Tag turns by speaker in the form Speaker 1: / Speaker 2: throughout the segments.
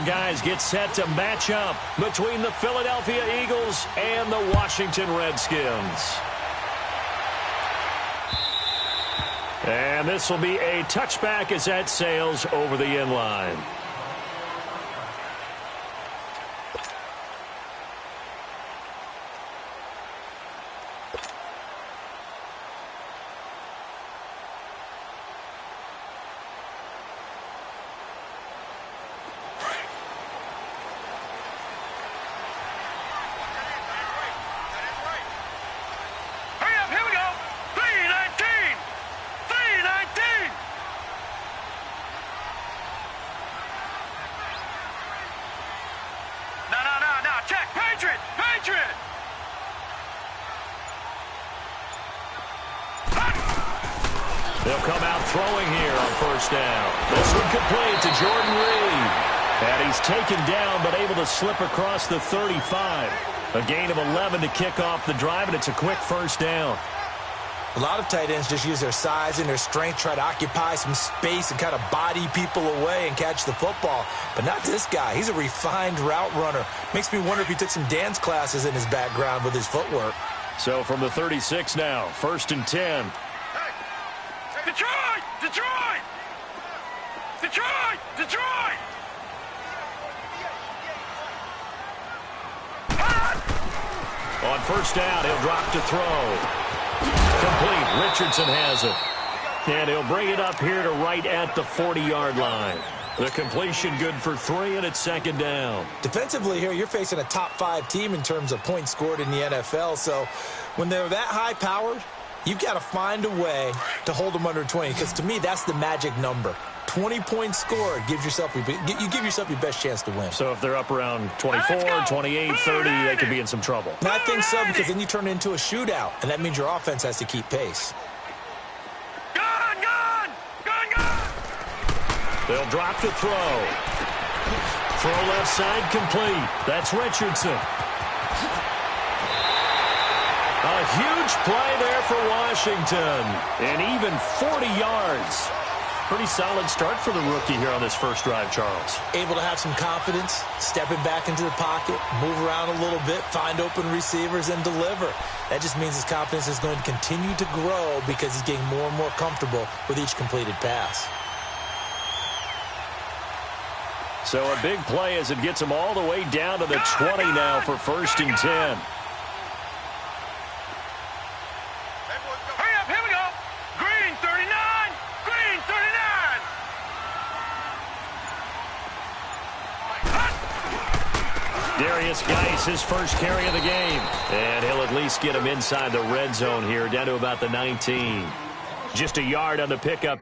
Speaker 1: Guys get set to match up between the Philadelphia Eagles and the Washington Redskins. And this will be a touchback as that sails over the end line.
Speaker 2: They'll come out throwing here on first down. This one complete to Jordan Reed. And he's taken down but able to slip across the 35. A gain of 11 to kick off the drive, and it's a quick first down.
Speaker 3: A lot of tight ends just use their size and their strength, try to occupy some space and kind of body people away and catch the football. But not this guy. He's a refined route runner. Makes me wonder if he took some dance classes in his background with his footwork.
Speaker 2: So from the 36 now, 1st and 10.
Speaker 4: Detroit! Detroit! Detroit! Detroit!
Speaker 2: On first down, he'll drop to throw. Complete. Richardson has it. And he'll bring it up here to right at the 40-yard line. The completion good for 3, and it's 2nd down.
Speaker 3: Defensively here, you're facing a top-5 team in terms of points scored in the NFL. So when they're that high-powered, you've got to find a way to hold them under 20, because to me, that's the magic number. 20 points scored gives yourself you give yourself your best chance to win.
Speaker 2: So if they're up around 24, 28, 30, they could be in some trouble.
Speaker 3: And I think so, because then you turn it into a shootout, and that means your offense has to keep pace.
Speaker 2: They'll drop to throw. Throw left side complete. That's Richardson. A huge play there for Washington. And even 40 yards. Pretty solid start for the rookie here on this first drive, Charles.
Speaker 3: Able to have some confidence, stepping back into the pocket, move around a little bit, find open receivers, and deliver. That just means his confidence is going to continue to grow because he's getting more and more comfortable with each completed pass.
Speaker 2: So a big play as it gets him all the way down to the 20 now for 1st and 10.
Speaker 4: Hurry up, here we go. Green 39, green 39.
Speaker 2: Darius Geis, his first carry of the game. And he'll at least get him inside the red zone here, down to about the 19. Just a yard on the pickup.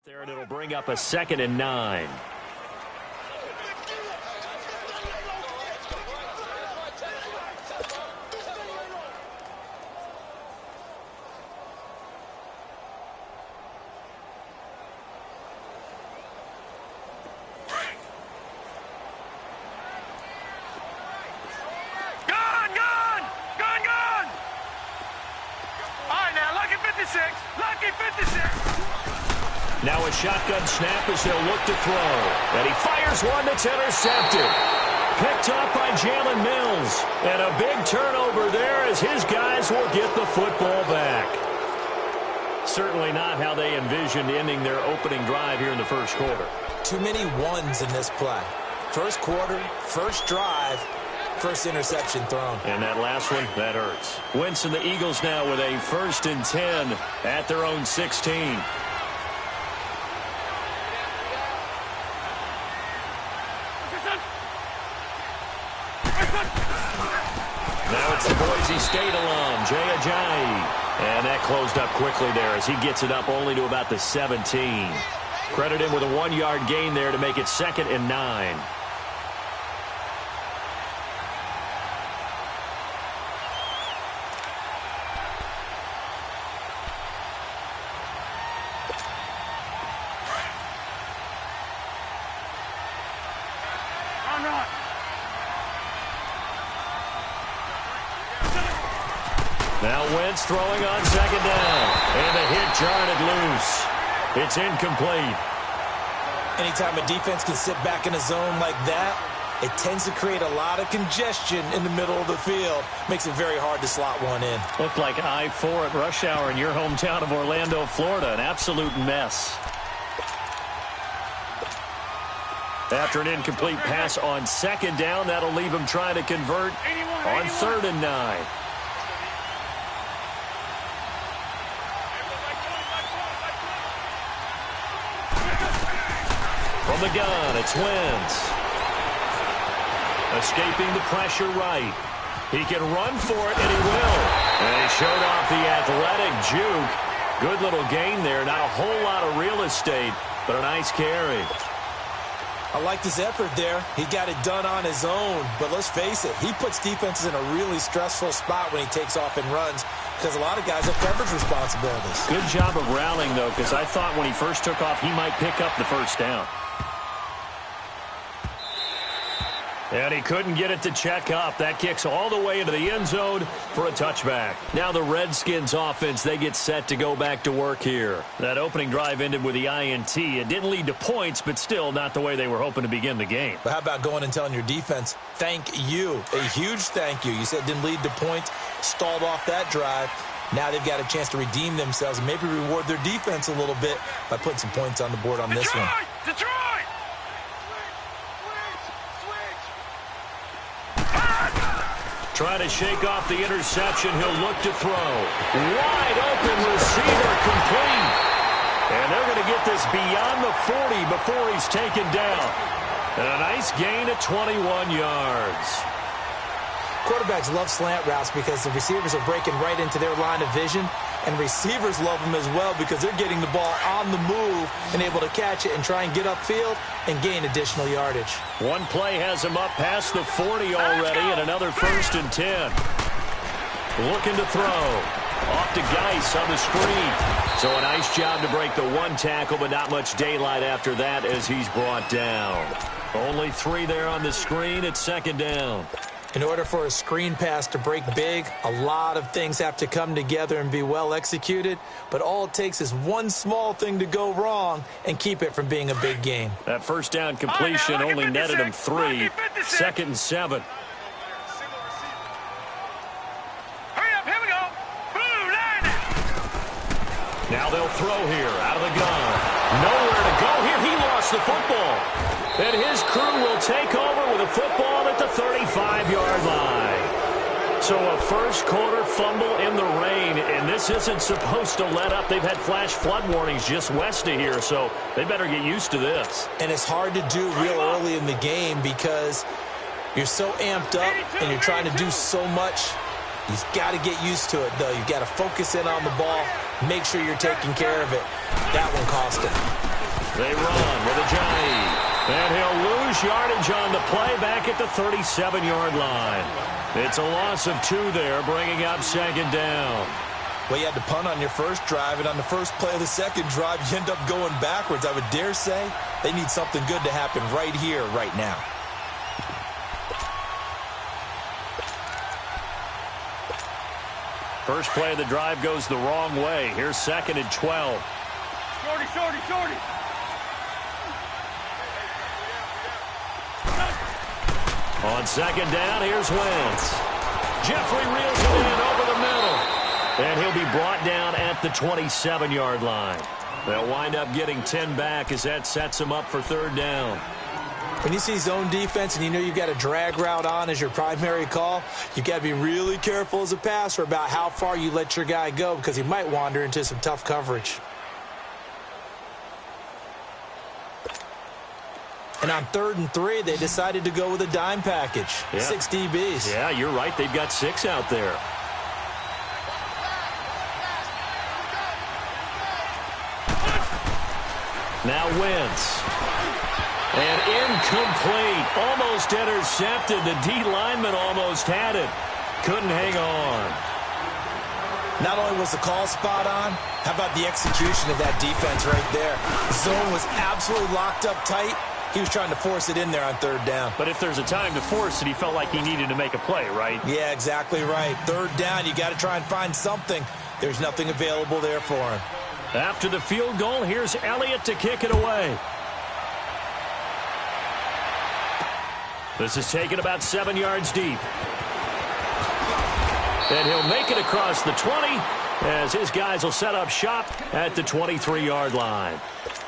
Speaker 2: There, and it'll bring up a 2nd and 9. Now a shotgun snap as he'll look to throw. And he fires one that's intercepted. Picked up by Jalen Mills. And a big turnover there as his guys will get the football back. Certainly not how they envisioned ending their opening drive here in the first quarter.
Speaker 3: Too many ones in this play. First quarter, first drive, first interception thrown.
Speaker 2: And that last one, that hurts. Wentz and the Eagles now with a 1st and 10 at their own 16. Now it's the Boise State alum, Jay Ajayi. And that closed up quickly there as he gets it up only to about the 17.
Speaker 1: Credit him with a 1-yard gain there to make it 2nd and 9.
Speaker 2: Now Wentz throwing on 2nd down. And the hit jarred it loose. It's incomplete.
Speaker 3: Anytime a defense can sit back in a zone like that, it tends to create a lot of congestion in the middle of the field. Makes it very hard to slot one in.
Speaker 1: Looked like I-4 at rush hour in your hometown of Orlando, Florida. An absolute mess. After an incomplete pass on 2nd down, that'll leave him trying to convert on 3rd and 9. From the gun, it's Wentz. Escaping the pressure right. He can run for it, and he will. And he showed off the athletic juke. Good little gain there. Not a whole lot of real estate, but a nice carry.
Speaker 3: I liked his effort there. He got it done on his own. But let's face it, he puts defenses in a really stressful spot when he takes off and runs because a lot of guys have coverage responsibilities.
Speaker 1: Good job of rallying, though, because I thought when he first took off, he might pick up the 1st down. And he couldn't get it to check up. That kicks all the way into the end zone for a touchback. Now the Redskins offense, they get set to go back to work here. That opening drive ended with the INT. It didn't lead to points, but still not the way they were hoping to begin the game.
Speaker 3: But how about going and telling your defense, thank you, a huge thank you. You said it didn't lead to points, stalled off that drive. Now they've got a chance to redeem themselves and maybe reward their defense a little bit by putting some points on the board on this one.
Speaker 4: Detroit!
Speaker 2: Trying to shake off the interception. He'll look to throw. Wide open receiver complete. And they're going to get this beyond the 40 before he's taken down. And a nice gain at 21 yards.
Speaker 3: Quarterbacks love slant routes because the receivers are breaking right into their line of vision, and receivers love them as well because they're getting the ball on the move and able to catch it and try and get upfield and gain additional yardage.
Speaker 2: One play has him up past the 40 already, and another 1st and 10. Looking to throw. Off to Geis on the screen. So a nice job to break the 1 tackle, but not much daylight after that as he's brought down. Only 3 there on the screen at 2nd down.
Speaker 3: In order for a screen pass to break big, a lot of things have to come together and be well executed, but all it takes is one small thing to go wrong and keep it from being a big game.
Speaker 2: That 1st down completion only netted him 3. 2nd and 7.
Speaker 4: Hurry up, here we go. Blue line.
Speaker 2: Now they'll throw here out of the gun. Nowhere to go here. He lost the football. And his crew will take over with a football at the 35-yard line. So a first-quarter fumble in the rain, and this isn't supposed to let up. They've had flash flood warnings just west of here, so they better get used to this.
Speaker 3: And it's hard to do real early in the game because you're so amped up and you're trying to do so much. You've got to get used to it, though. You've got to focus in on the ball, make sure you're taking care of it. That one cost him.
Speaker 2: They run with Ajayi. And he'll lose yardage on the play back at the 37-yard line. It's a loss of 2 there, bringing up 2nd down.
Speaker 3: Well, you had to punt on your first drive, and on the first play of the second drive, you end up going backwards. I would dare say they need something good to happen right here, right now.
Speaker 2: First play of the drive goes the wrong way. Here's 2nd and 12.
Speaker 4: Shorty.
Speaker 2: On 2nd down, here's Wentz. Jeffrey reels it in over the middle. And he'll be brought down at the 27-yard line. They'll wind up getting 10 back as that sets them up for 3rd down.
Speaker 3: When you see zone defense and you know you've got a drag route on as your primary call, you've got to be really careful as a passer about how far you let your guy go because he might wander into some tough coverage. And on 3rd and 3, they decided to go with a dime package. Yeah. 6 DBs.
Speaker 2: Yeah, you're right. They've got 6 out there.
Speaker 1: Now Wentz. And incomplete. Almost intercepted. The D lineman almost had it. Couldn't hang on.
Speaker 3: Not only was the call spot on, how about the execution of that defense right there? The zone was absolutely locked up tight. He was trying to force it in there on third down.
Speaker 2: But if there's a time to force it, he felt like he needed to make a play, right?
Speaker 3: Yeah, exactly right. Third down, you got to try and find something. There's nothing available there for him.
Speaker 1: After the field goal, here's Elliott to kick it away. This is taken about 7 yards deep. And he'll make it across the 20 as his guys will set up shop at the 23-yard line.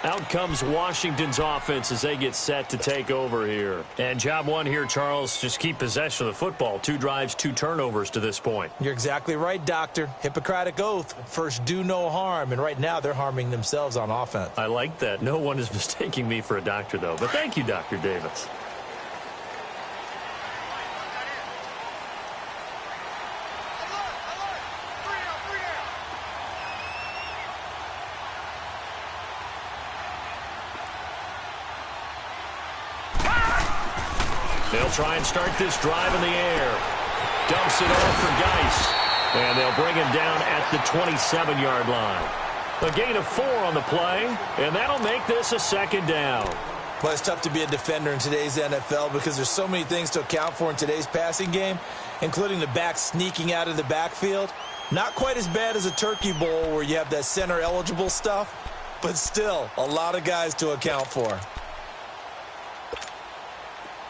Speaker 1: Out comes Washington's offense as they get set to take over here. And job one here, Charles, just keep possession of the football. 2 drives, 2 turnovers to this point.
Speaker 3: You're exactly right, Doctor. Hippocratic oath. First, do no harm. And right now, they're harming themselves on offense.
Speaker 1: I like that. No one is mistaking me for a doctor, though. But thank you, Dr. Davis. They'll try and start this drive in the air. Dumps it off for Geis. And they'll bring him down at the 27-yard line. A gain of 4 on the play, and that'll make this a second down.
Speaker 3: Well, it's tough to be a defender in today's NFL because there's so many things to account for in today's passing game, including the back sneaking out of the backfield. Not quite as bad as a turkey bowl where you have that center-eligible stuff, but still a lot of guys to account for.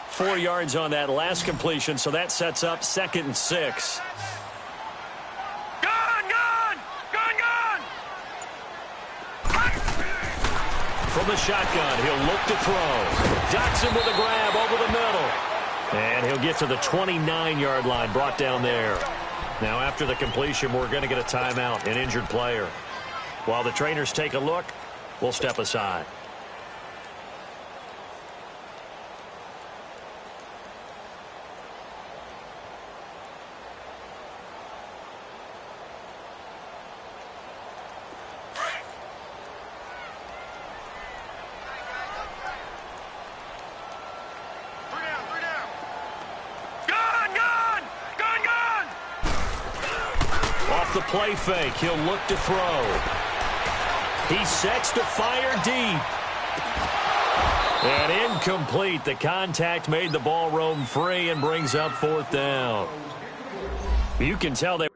Speaker 1: 4 yards on that last completion, so that sets up 2nd and 6. From the shotgun, he'll look to throw. Dotson with a grab over the middle. And he'll get to the 29-yard line, brought down there. Now after the completion, we're going to get a timeout, an injured player. While the trainers take a look, we'll step aside. The play fake. He'll look to throw. He sets to fire deep. And incomplete. The contact made the ball roam free and brings up 4th down. You can tell they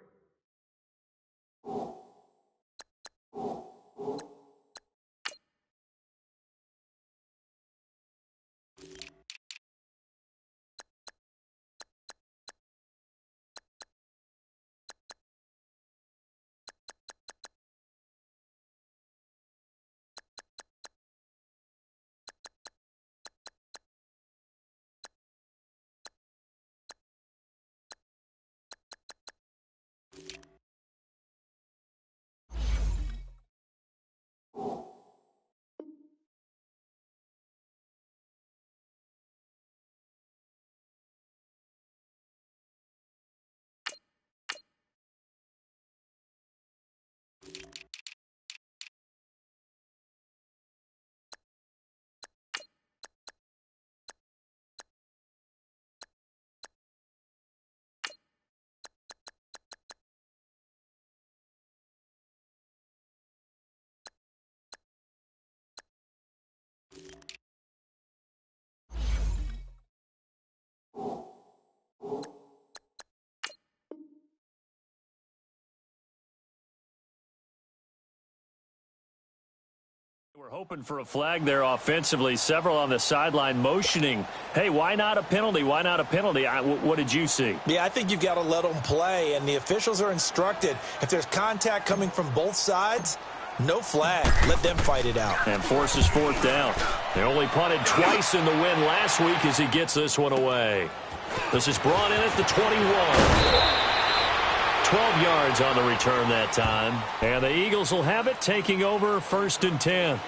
Speaker 1: We're hoping for a flag there offensively. Several on the sideline motioning. Hey, why not a penalty? Why not a penalty? What did you see?
Speaker 3: Yeah, I think you've got to let them play, and the officials are instructed. If there's contact coming from both sides, no flag. Let them fight it out.
Speaker 1: And forces 4th down. They only punted twice in the win last week as he gets this one away. This is brought in at the 21. 12 yards on the return that time. And the Eagles will have it, taking over 1st and 10.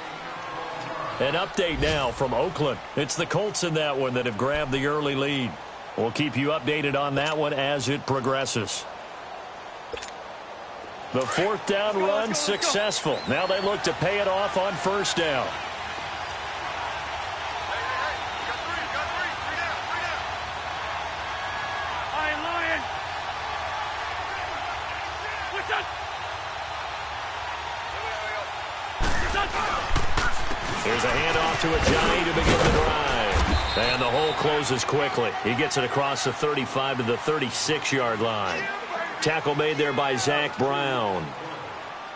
Speaker 1: An update now from Oakland. It's the Colts in that one that have grabbed the early lead. We'll keep you updated on that one as it progresses. The 4th down run successful. Now they look to pay it off on 1st down. a handoff to Ajani to begin the drive. And the hole closes quickly. He gets it across the 35 to the 36-yard line. Tackle made there by Zach Brown.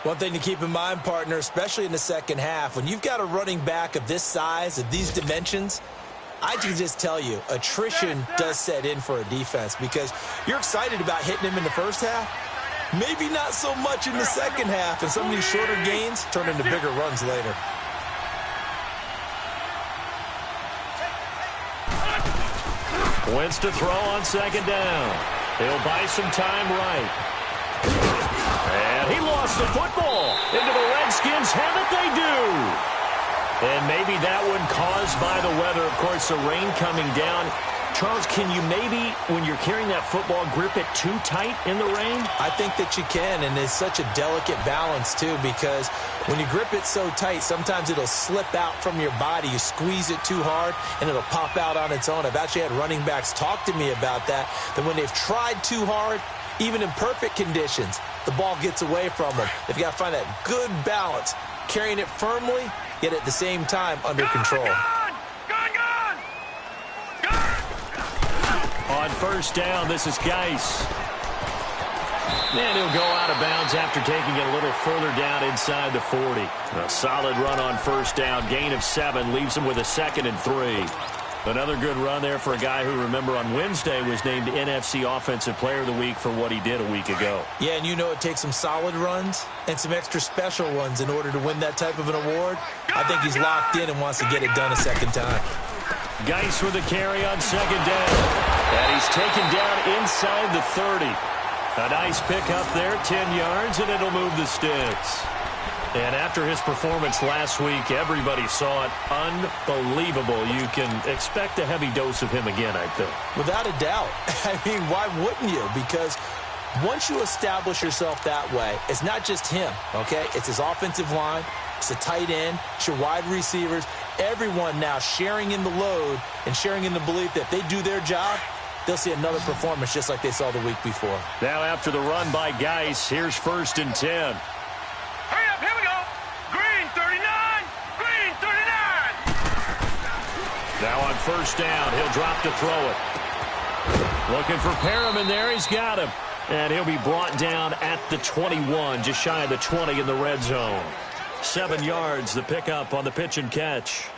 Speaker 3: One thing to keep in mind, partner, especially in the second half, when you've got a running back of this size, of these dimensions, I can just tell you, attrition does set in for a defense because you're excited about hitting him in the first half. Maybe not so much in the second half, and some of these shorter gains turn into bigger runs later.
Speaker 1: Wentz to throw on second down. He'll buy some time right. And he lost the football. Into the Redskins have it, they do. And maybe that one caused by the weather. Of course, the rain coming down. Charles, can you maybe, when you're carrying that football, grip it too tight in the rain?
Speaker 3: I think that you can, and it's such a delicate balance, too, because when you grip it so tight, sometimes it'll slip out from your body. You squeeze it too hard, and it'll pop out on its own. I've actually had running backs talk to me about that when they've tried too hard, even in perfect conditions, the ball gets away from them. They've got to find that good balance, carrying it firmly, yet at the same time under control.
Speaker 1: On first down, this is Geis. And he'll go out of bounds after taking it a little further down inside the 40. A solid run on first down. Gain of 7 leaves him with a 2nd and 3. Another good run there for a guy who, remember, on Wednesday was named NFC Offensive Player of the Week for what he did a week ago.
Speaker 3: Yeah, and you know it takes some solid runs and some extra special ones in order to win that type of an award. I think he's locked in and wants to get it done a second time.
Speaker 1: Geis with a carry on second down. And he's taken down inside the 30. A nice pick up there, 10 yards, and it'll move the sticks. And after his performance last week, everybody saw it. Unbelievable. You can expect a heavy dose of him again, I think.
Speaker 3: Without a doubt. I mean, why wouldn't you? Because once you establish yourself that way, it's not just him, okay? It's his offensive line. It's the tight end. It's your wide receivers. Everyone now sharing in the load and sharing in the belief that if they do their job, they'll see another performance just like they saw the week before.
Speaker 1: Now after the run by Geis, here's 1st and 10.
Speaker 4: Hurry up, here we go. Green 39, green 39.
Speaker 1: Now on first down, he'll drop to throw it. Looking for Perriman there, he's got him. And he'll be brought down at the 21, just shy of the 20 in the red zone. 7 yards, the pickup on the pitch and catch.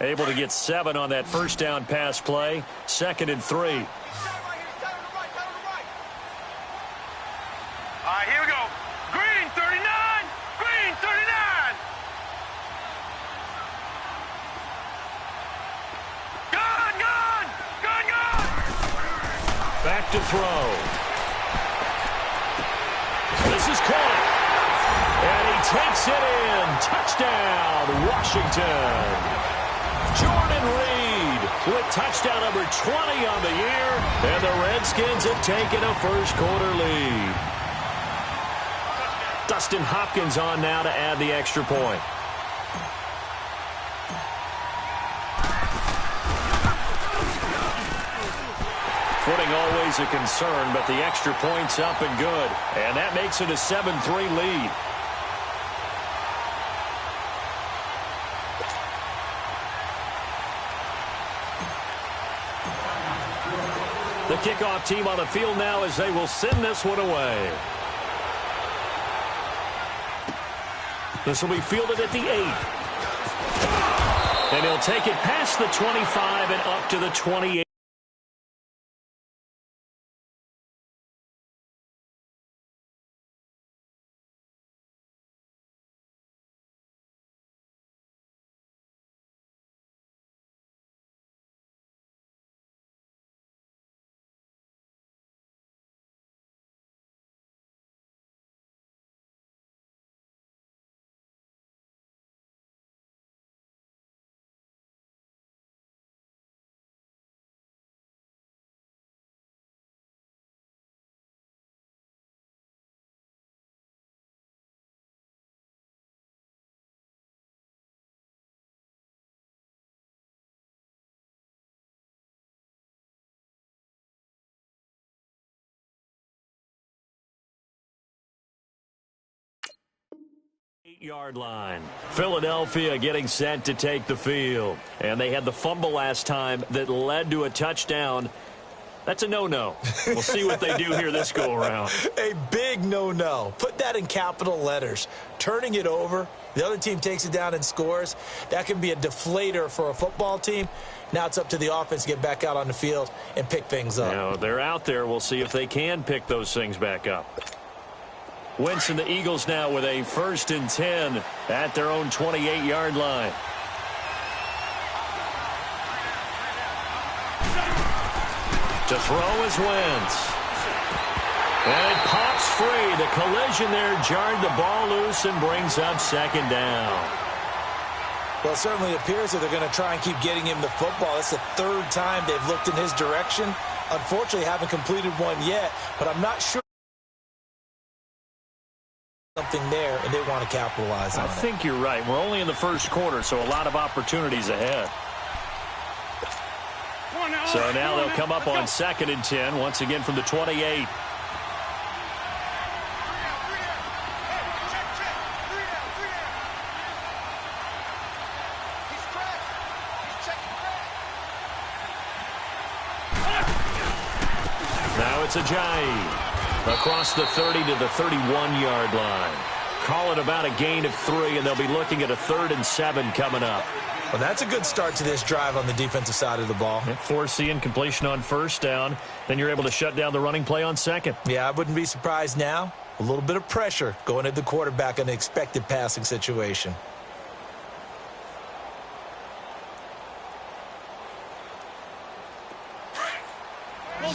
Speaker 1: Able to get 7 on that first down pass play. 2nd and 3.
Speaker 4: All right, here we go. Green 39, green 39. Gun, gun, gun, gun.
Speaker 1: Back to throw. This is caught. And he takes it in. Touchdown, Washington. Jordan Reed with touchdown number 20 on the year, and the Redskins have taken a first-quarter lead. Dustin Hopkins on now to add the extra point. Footing always a concern, but the extra point's up and good, and that makes it a 7-3 lead. The kickoff team on the field now as they will send this one away. This will be fielded at the 8. And he'll take it past the 25 and up to the 28. 8-yard line. Philadelphia getting set to take the field. And they had the fumble last time that led to a touchdown. That's a no-no. We'll see what they do here this go-around.
Speaker 3: A big no-no. Put that in capital letters. Turning it over, the other team takes it down and scores. That can be a deflator for a football team. Now it's up to the offense to get back out on the field and pick things up.
Speaker 1: Now, they're out there. We'll see if they can pick those things back up. Wentz and the Eagles now with a 1st and 10 at their own 28-yard line. To throw is Wentz. And it pops free. The collision there jarred the ball loose and brings up 2nd down.
Speaker 3: Well, it certainly appears that they're going to try and keep getting him the football. That's the 3rd time they've looked in his direction. Unfortunately, haven't completed one yet, but I'm not sure something there, and they want to capitalize on it.
Speaker 1: I think you're right. We're only in the 1st quarter, so a lot of opportunities ahead. So now they'll come up on 2nd and 10, once again from the 28. Now it's Ajayi across the 30 to the 31-yard line. Call it about a gain of 3, and they'll be looking at a 3rd and 7 coming up.
Speaker 3: Well, that's a good start to this drive on the defensive side of the ball.
Speaker 1: Force the incompletion on 1st down. Then you're able to shut down the running play on 2nd.
Speaker 3: Yeah, I wouldn't be surprised now. A little bit of pressure going at the quarterback in an expected passing situation.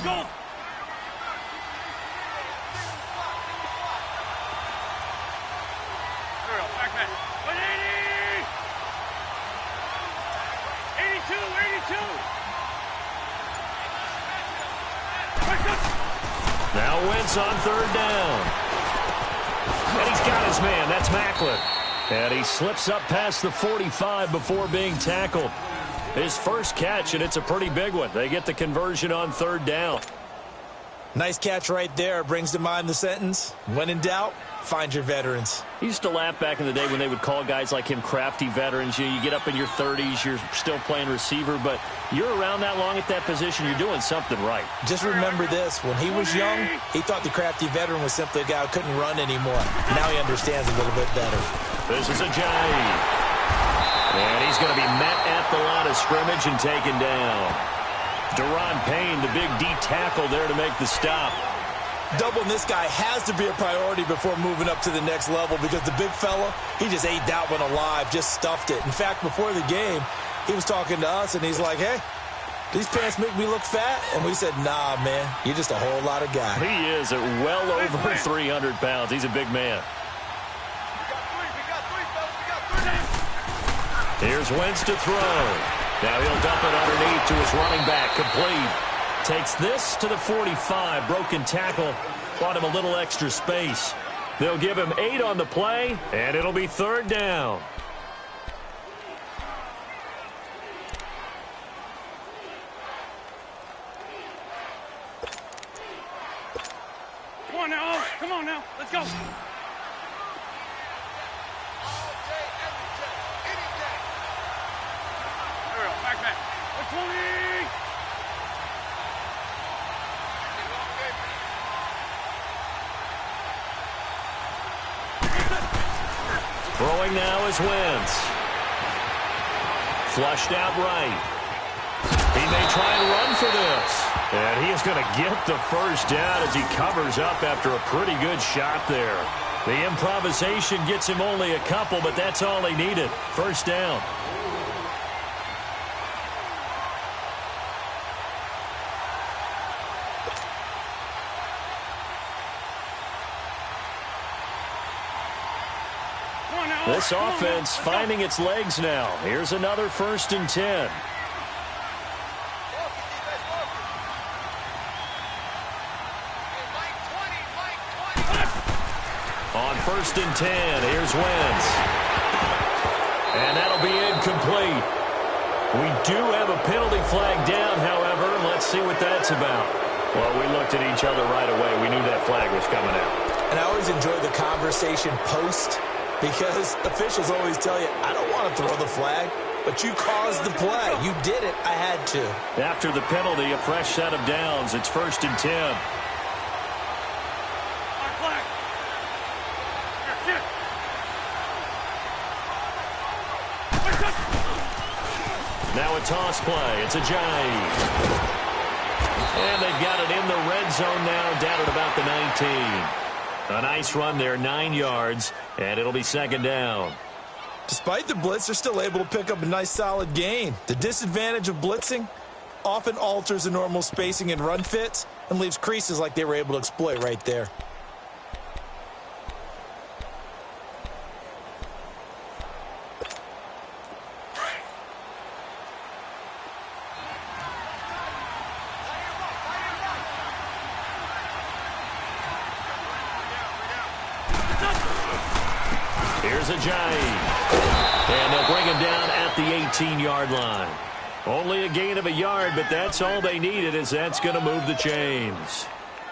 Speaker 4: Go!
Speaker 1: Now Wentz on 3rd down. And he's got his man. That's Macklin. And he slips up past the 45 before being tackled. His first catch, and it's a pretty big one. They get the conversion on 3rd down.
Speaker 3: Nice catch right there. Brings to mind the sentence, when in doubt, find your veterans.
Speaker 1: He used to laugh back in the day when they would call guys like him crafty veterans. You get up in your 30s, you're still playing receiver, but you're around that long at that position, you're doing something right.
Speaker 3: Just remember this. When he was young, he thought the crafty veteran was simply a guy who couldn't run anymore. Now he understands a little bit better.
Speaker 1: This is Ajayi. And he's going to be met at the line of scrimmage and taken down. Deron Payne, the big D tackle there to make the stop.
Speaker 3: Doubling this guy has to be a priority before moving up to the next level because the big fella, he just ate that one alive, just stuffed it. In fact, before the game, he was talking to us, and he's like, hey, these pants make me look fat? And we said, nah, man, you're just a whole lot of guy.
Speaker 1: He is at well over 300 pounds. He's a big man. Here's Wentz to throw. Now he'll dump it underneath to his running back. Complete. Takes this to the 45. Broken tackle. Bought him a little extra space. They'll give him 8 on the play, and it'll be 3rd down.
Speaker 4: Come on now. Come on now. Let's go. Back. 20.
Speaker 1: Throwing now is Wentz. Flushed out right. He may try and run for this. And he is going to get the 1st down as he covers up after a pretty good shot there. The improvisation gets him only a couple, but that's all he needed. 1st down. This offense finding its legs now. Here's another 1st and 10. On 1st and 10, here's Wentz. And that'll be incomplete. We do have a penalty flag down, however. Let's see what that's about. Well, we looked at each other right away. We knew that flag was coming out.
Speaker 3: And I always enjoy the conversation post Because officials always tell you, I don't want to throw the flag, but you caused the play. You did it. I had to.
Speaker 1: After the penalty, a fresh set of downs. It's 1st and 10. Now a toss play. It's a Ajayi. And they've got it in the red zone now, down at about the 19. A nice run there, 9 yards, and it'll be 2nd down.
Speaker 3: Despite the blitz, they're still able to pick up a nice solid gain. The disadvantage of blitzing often alters the normal spacing and run fits and leaves creases like they were able to exploit right there.
Speaker 1: Here's Ajayi. And they'll bring him down at the 18-yard line. Only a gain of a yard, but that's all they needed, as that's going to move the chains.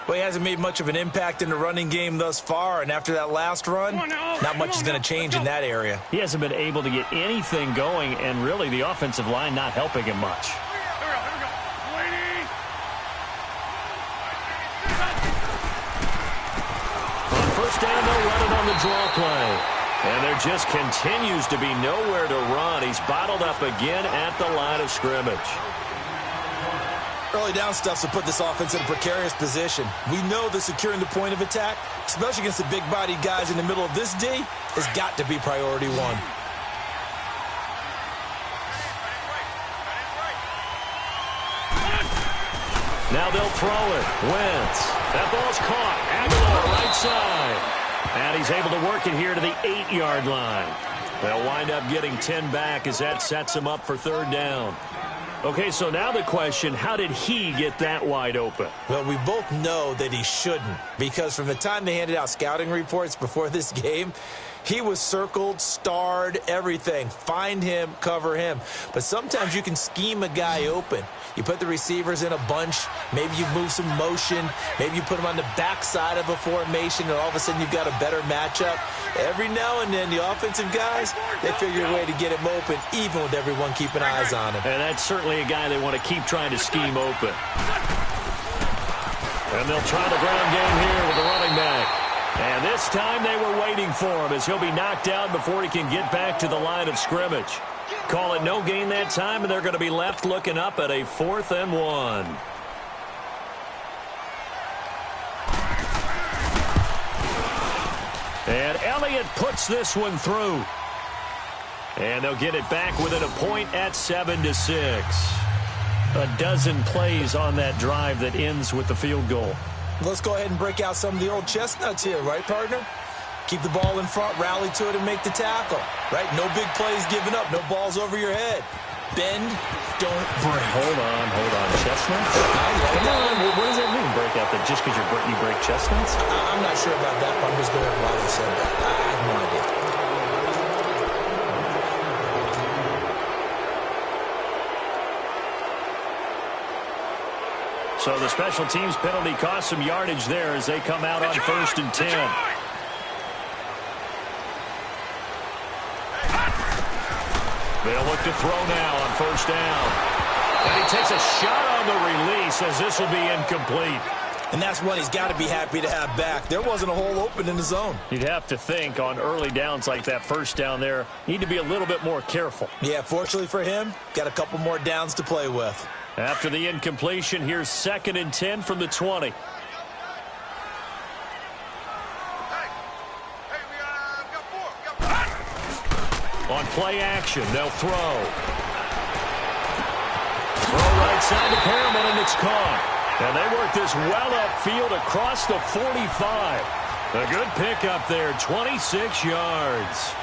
Speaker 3: Well, he hasn't made much of an impact in the running game thus far, and after that last run, not much is going to change in that area.
Speaker 1: He hasn't been able to get anything going, and really the offensive line not helping him much. On 1st down, they'll run it on the draw play. And there just continues to be nowhere to run. He's bottled up again at the line of scrimmage.
Speaker 3: Early down stuff to put this offense in a precarious position. We know that securing the point of attack, especially against the big-bodied guys in the middle of this D, has got to be priority one.
Speaker 1: Now they'll throw it. Wentz. That ball's caught. Aguilar, right side. And he's able to work it here to the 8-yard line. They'll wind up getting 10 back as that sets him up for 3rd down. Okay, so now the question, how did he get that wide open?
Speaker 3: Well, we both know that he shouldn't, because from the time they handed out scouting reports before this game, he was circled, starred, everything. Find him, cover him. But sometimes you can scheme a guy open. You put the receivers in a bunch. Maybe you move some motion. Maybe you put them on the backside of a formation, and all of a sudden you've got a better matchup. Every now and then, the offensive guys, they figure a way to get him open, even with everyone keeping eyes on him.
Speaker 1: And that's certainly a guy they want to keep trying to scheme open. And they'll try the ground game here with the running back. And this time they were waiting for him, as he'll be knocked out before he can get back to the line of scrimmage. Call it no gain that time, and they're going to be left looking up at a 4th and 1. And Elliott puts this one through. And they'll get it back within a point at 7-6. A dozen plays on that drive that ends with the field goal.
Speaker 3: Let's go ahead and break out some of the old chestnuts here, right, partner? Keep the ball in front, rally to it, and make the tackle, right? No big plays given up, no balls over your head. Bend, don't break.
Speaker 1: Hold on. Chestnuts? Come on, what does that mean, break out? That just because you break chestnuts?
Speaker 3: I'm not sure about that, but I'm just going why they said that. I have no idea.
Speaker 1: So the special teams penalty cost some yardage there as they come out on 1st and 10. They'll look to throw now on 1st down. And he takes a shot on the release as this will be incomplete.
Speaker 3: And that's one he's got to be happy to have back. There wasn't a hole open in the zone.
Speaker 1: You'd have to think on early downs like that 1st down there, need to be a little bit more careful.
Speaker 3: Yeah, fortunately for him, got a couple more downs to play with.
Speaker 1: After the incompletion, here's 2nd and 10 from the 20. On play action, they'll throw. Throw right side to Perriman, and it's caught. And they work this well upfield across the 45. A good pickup there, 26 yards.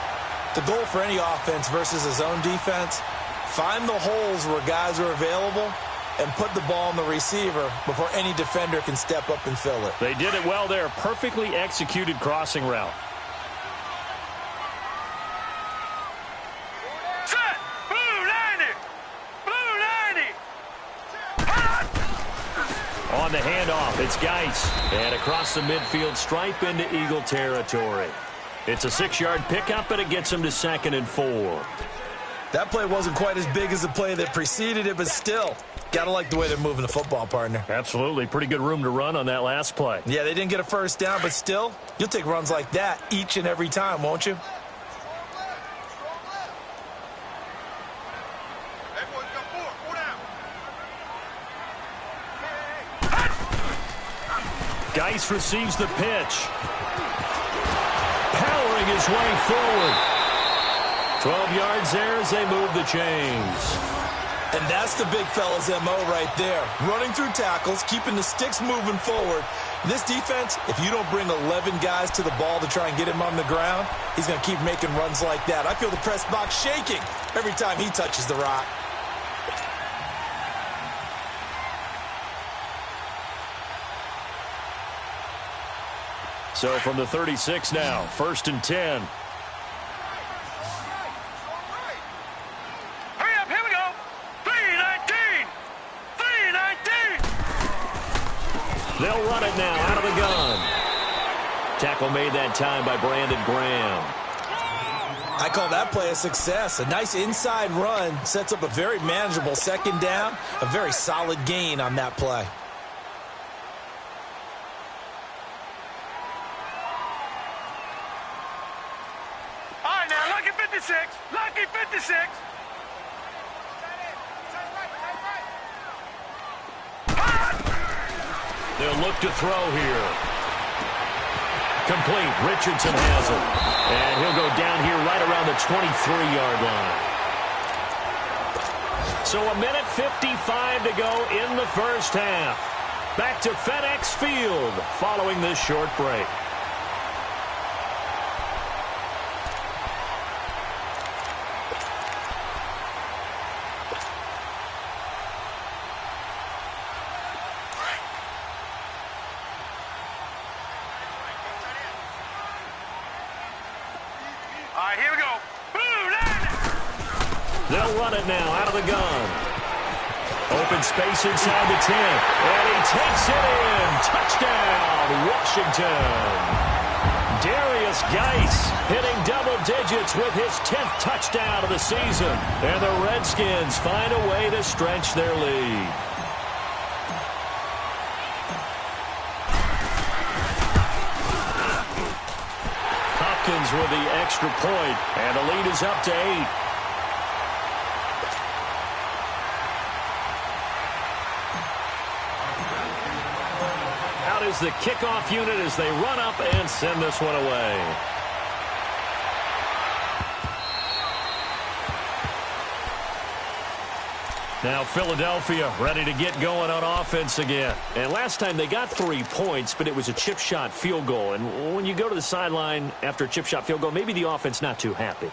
Speaker 3: The goal for any offense versus a zone defense, find the holes where guys are available and put the ball on the receiver before any defender can step up and fill it.
Speaker 1: They did it well there. Perfectly executed crossing route.
Speaker 4: Set! Blue 90! Blue 90!
Speaker 1: On the handoff, it's Geis. And across the midfield stripe into Eagle territory. It's a 6-yard pickup, and it gets him to 2nd and 4.
Speaker 3: That play wasn't quite as big as the play that preceded it, but still, got to like the way they're moving the football, partner.
Speaker 1: Absolutely. Pretty good room to run on that last play.
Speaker 3: Yeah, they didn't get a first down, but still, you'll take runs like that each and every time, won't you?
Speaker 1: Geis receives the pitch. Powering his way forward. 12 yards there as they move the chains.
Speaker 3: And that's the big fella's MO right there. Running through tackles, keeping the sticks moving forward. This defense, if you don't bring 11 guys to the ball to try and get him on the ground, he's going to keep making runs like that. I feel the press box shaking every time he touches the rock.
Speaker 1: So from the 36 now, 1st and 10.
Speaker 4: Hurry up, here we go. 3:19. 3:19.
Speaker 1: They'll run it now out of the gun. Tackle made that time by Brandon Graham.
Speaker 3: I call that play a success. A nice inside run sets up a very manageable 2nd down. A very solid gain on that play.
Speaker 4: Lucky 56.
Speaker 1: They'll look to throw here. Complete. Richardson has it. And he'll go down here right around the 23-yard line. So 1:55 to go in the first half. Back to FedEx Field following this short break.
Speaker 4: All right, here we go.
Speaker 1: They'll run it now out of the gun. Open space inside the 10. And he takes it in. Touchdown, Washington. Darius Geis hitting double digits with his 10th touchdown of the season. And the Redskins find a way to stretch their lead. Hopkins with the extra point, and the lead is up to 8. Out is the kickoff unit as they run up and send this one away. Now Philadelphia ready to get going on offense again. And last time they got 3 points, but it was a chip shot field goal. And when you go to the sideline after a chip shot field goal, maybe the offense not too happy.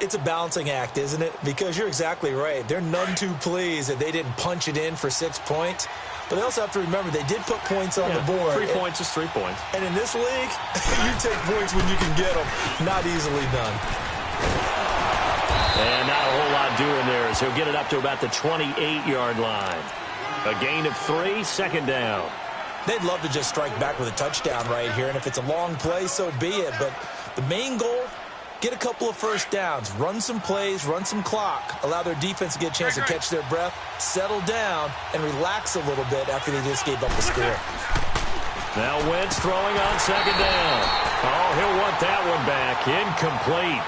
Speaker 3: It's a balancing act, isn't it? Because you're exactly right. They're none too pleased that they didn't punch it in for 6 points. But they also have to remember they did put points on the board.
Speaker 1: 3 points is 3 points.
Speaker 3: And in this league, you take points when you can get them. Not easily done.
Speaker 1: And not a whole lot doing there as he'll get it up to about the 28-yard line. A gain of 3, 2nd down.
Speaker 3: They'd love to just strike back with a touchdown right here. And if it's a long play, so be it. But the main goal, get a couple of first downs, run some plays, run some clock, allow their defense to get a chance to catch their breath, settle down, and relax a little bit after they just gave up the score.
Speaker 1: Now Wentz throwing on 2nd down. Oh, he'll want that one back. Incomplete.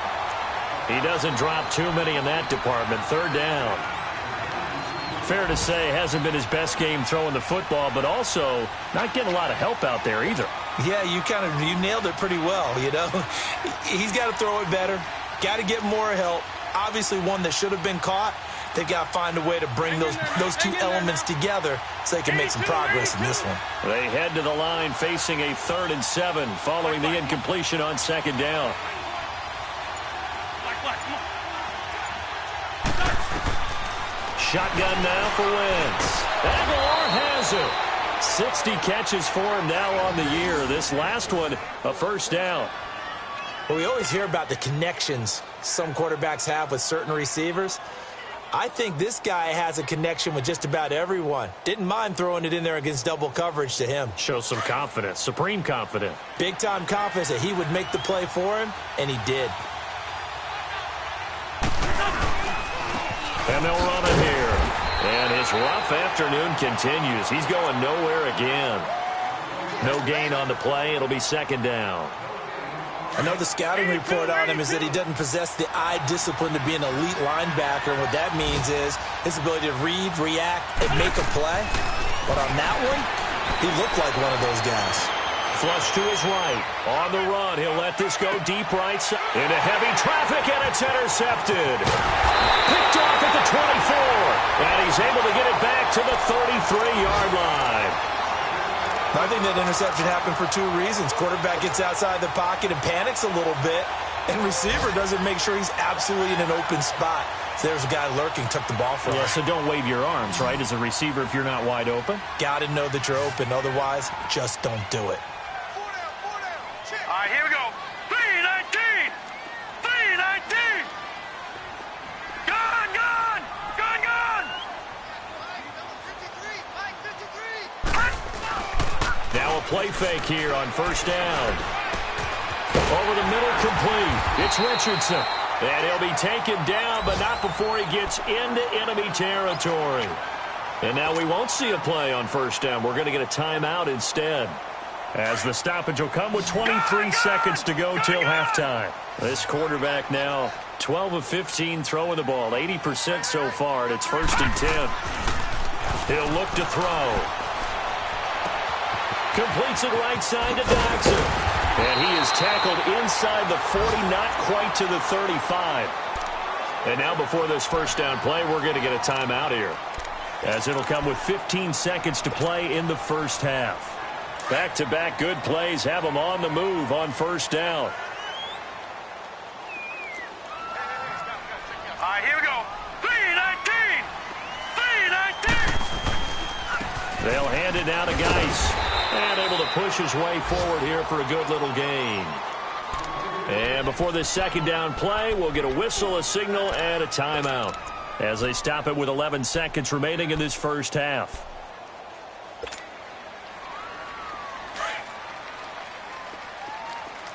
Speaker 1: He doesn't drop too many in that department. 3rd down. Fair to say, hasn't been his best game throwing the football, but also not getting a lot of help out there either.
Speaker 3: Yeah, you nailed it pretty well, you know. He's got to throw it better. Got to get more help. Obviously one that should have been caught. They've got to find a way to bring those two elements together so they can make some progress in this one.
Speaker 1: They head to the line facing a 3rd and 7 following the incompletion on 2nd down. Shotgun now for Wentz. Aguilar has it. 60 catches for him now on the year. This last one, a 1st down.
Speaker 3: Well, we always hear about the connections some quarterbacks have with certain receivers. I think this guy has a connection with just about everyone. Didn't mind throwing it in there against double coverage to him.
Speaker 1: Shows some confidence, supreme confidence.
Speaker 3: Big-time confidence that he would make the play for him, and he did.
Speaker 1: And they'll run it here. And his rough afternoon continues. He's going nowhere again. No gain on the play. It'll be second down.
Speaker 3: I know the scouting report on him is that he doesn't possess the eye discipline to be an elite linebacker. What that means is his ability to read, react, and make a play. But on that one, he looked like one of those guys.
Speaker 1: Flush to his right. On the run, he'll let this go deep right side. Into heavy traffic, and it's intercepted. Picked off at the 24. And he's able to get it back to the 33-yard line.
Speaker 3: I think that interception happened for two reasons. Quarterback gets outside the pocket and panics a little bit, and receiver doesn't make sure he's absolutely in an open spot. So there's a guy lurking, took the ball from him.
Speaker 1: Yeah, so don't wave your arms, right, as a receiver if you're not wide open.
Speaker 3: Got to know that you're open. Otherwise, just don't do it.
Speaker 4: All right, here we go. 319. 319. Gone, gone. Gone, gone.
Speaker 1: Now a play fake here on first down. Over the middle, complete. It's Richardson. And he'll be taken down, but not before he gets into enemy territory. And now we won't see a play on first down. We're going to get a timeout instead, as the stoppage will come with 23 seconds to go till halftime. This quarterback now 12 of 15 throwing the ball, 80% so far, and it's 1st and 10. He'll look to throw. Completes it right side to Dodson. And he is tackled inside the 40, not quite to the 35. And now before this first down play, we're going to get a timeout here, as it'll come with 15 seconds to play in the first half. Back-to-back good plays have them on the move on first down.
Speaker 4: All right, here we go. 319. 319.
Speaker 1: They'll hand it down to Geis. And able to push his way forward here for a good little gain. And before this second down play, we'll get a whistle, a signal, and a timeout, as they stop it with 11 seconds remaining in this first half.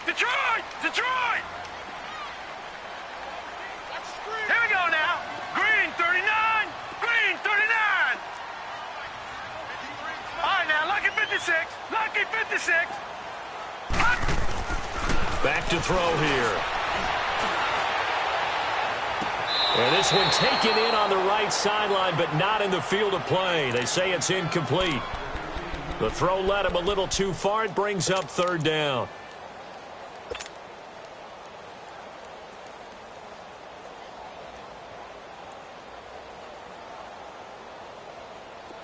Speaker 4: Detroit! Detroit! Here we go now. Green 39. Green 39. All right, now, Lucky 56. Lucky 56.
Speaker 1: Back to throw here. And this one taken in on the right sideline, but not in the field of play. They say it's incomplete. The throw led him a little too far. It brings up third down.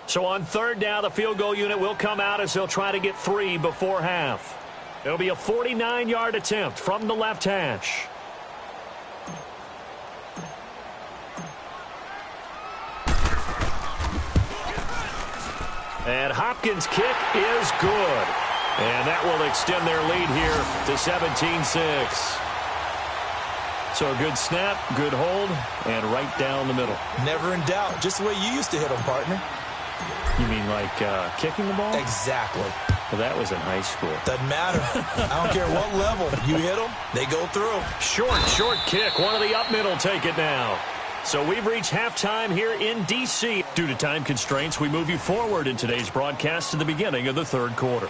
Speaker 1: So on third down, the field goal unit will come out as they'll try to get 3 before half. It'll be a 49-yard attempt from the left hash. And Hopkins' kick is good. And that will extend their lead here to 17-6. So a good snap, good hold, and right down the middle.
Speaker 3: Never in doubt. Just the way you used to hit them, partner.
Speaker 1: You mean like kicking the ball?
Speaker 3: Exactly.
Speaker 1: Well, that was in high school.
Speaker 3: Doesn't matter. I don't care what level. You hit them, they go through.
Speaker 1: Short kick. One of the up middle take it now. So we've reached halftime here in D.C. Due to time constraints, we move you forward in today's broadcast to the beginning of the third quarter.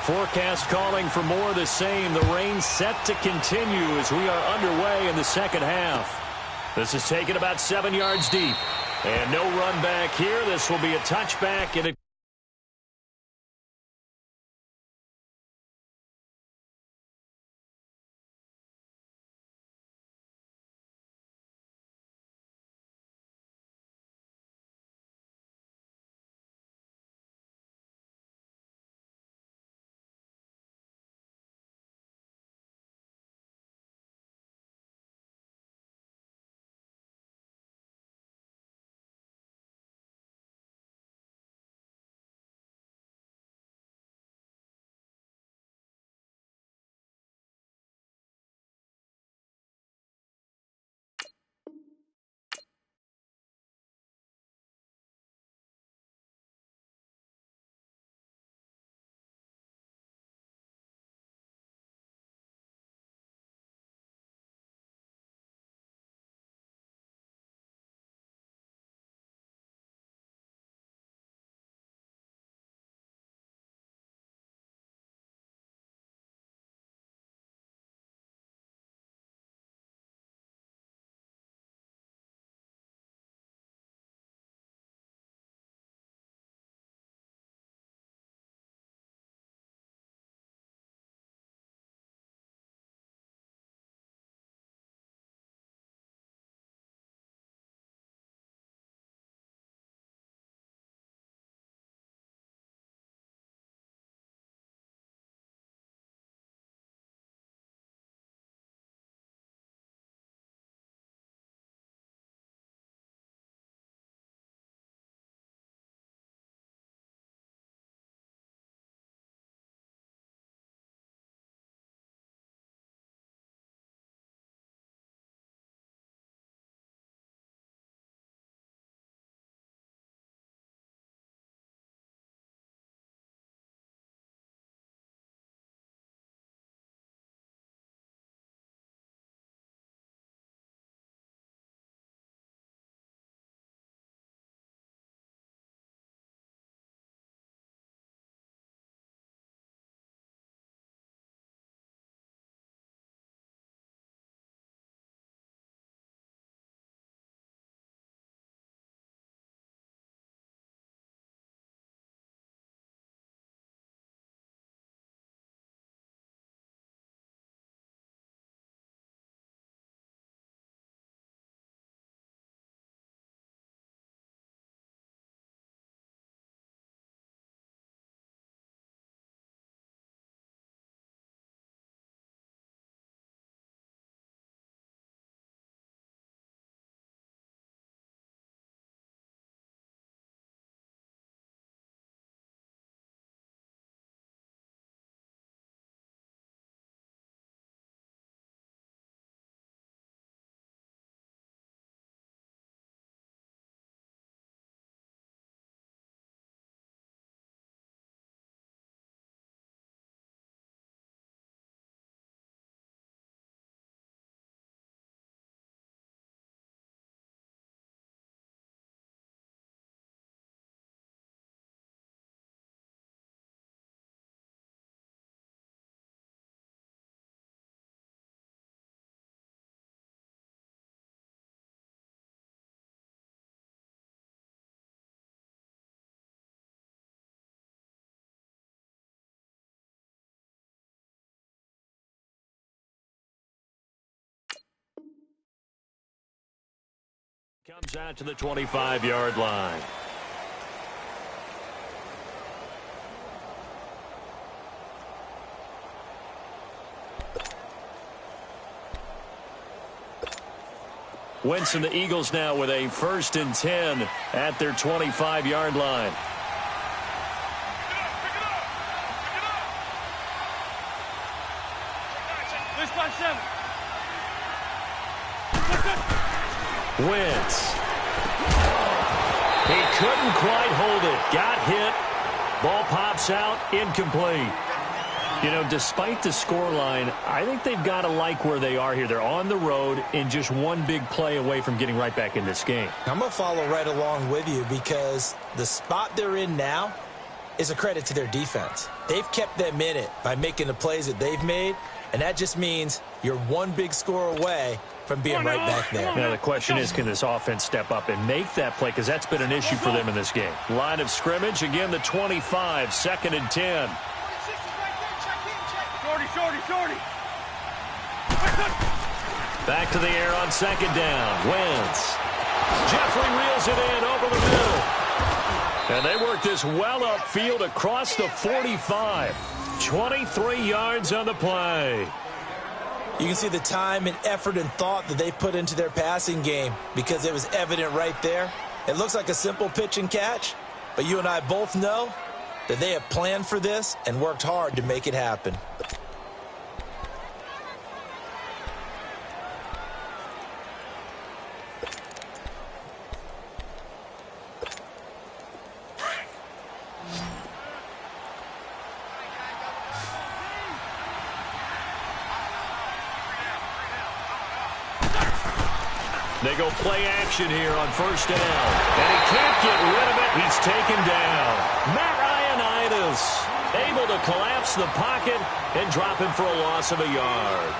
Speaker 1: Forecast calling for more of the same. The rain set to continue as we are underway in the second half. This is taken about 7 yards deep. And no run back here. This will be a touchback, and it Comes out to the 25-yard line. Wentz and the Eagles now with a 1st and 10 at their 25-yard line. Wentz. He couldn't quite hold it. Got hit. Ball pops out. Incomplete. You know, despite the scoreline, I think they've got to like where they are here. They're on the road and just one big play away from getting right back in this game.
Speaker 3: I'm going to follow right along with you because the spot they're in now is a credit to their defense. They've kept them in it by making the plays that they've made, and that just means you're one big score away from being right back there.
Speaker 1: Now, the question is, can this offense step up and make that play? Because that's been an issue for them in this game. Line of scrimmage, again, the 25, 2nd and 10.
Speaker 4: Shorty.
Speaker 1: Back to the air on 2nd down. Wentz. Jeffrey reels it in over the middle. And they work this well upfield across the 45. 23 yards on the play.
Speaker 3: You can see the time and effort and thought that they put into their passing game because it was evident right there. It looks like a simple pitch and catch, but you and I both know that they have planned for this and worked hard to make it happen.
Speaker 1: They go play action here on 1st down. And he can't get rid of it. He's taken down. Matt Ioannidis able to collapse the pocket and drop him for a loss of a yard.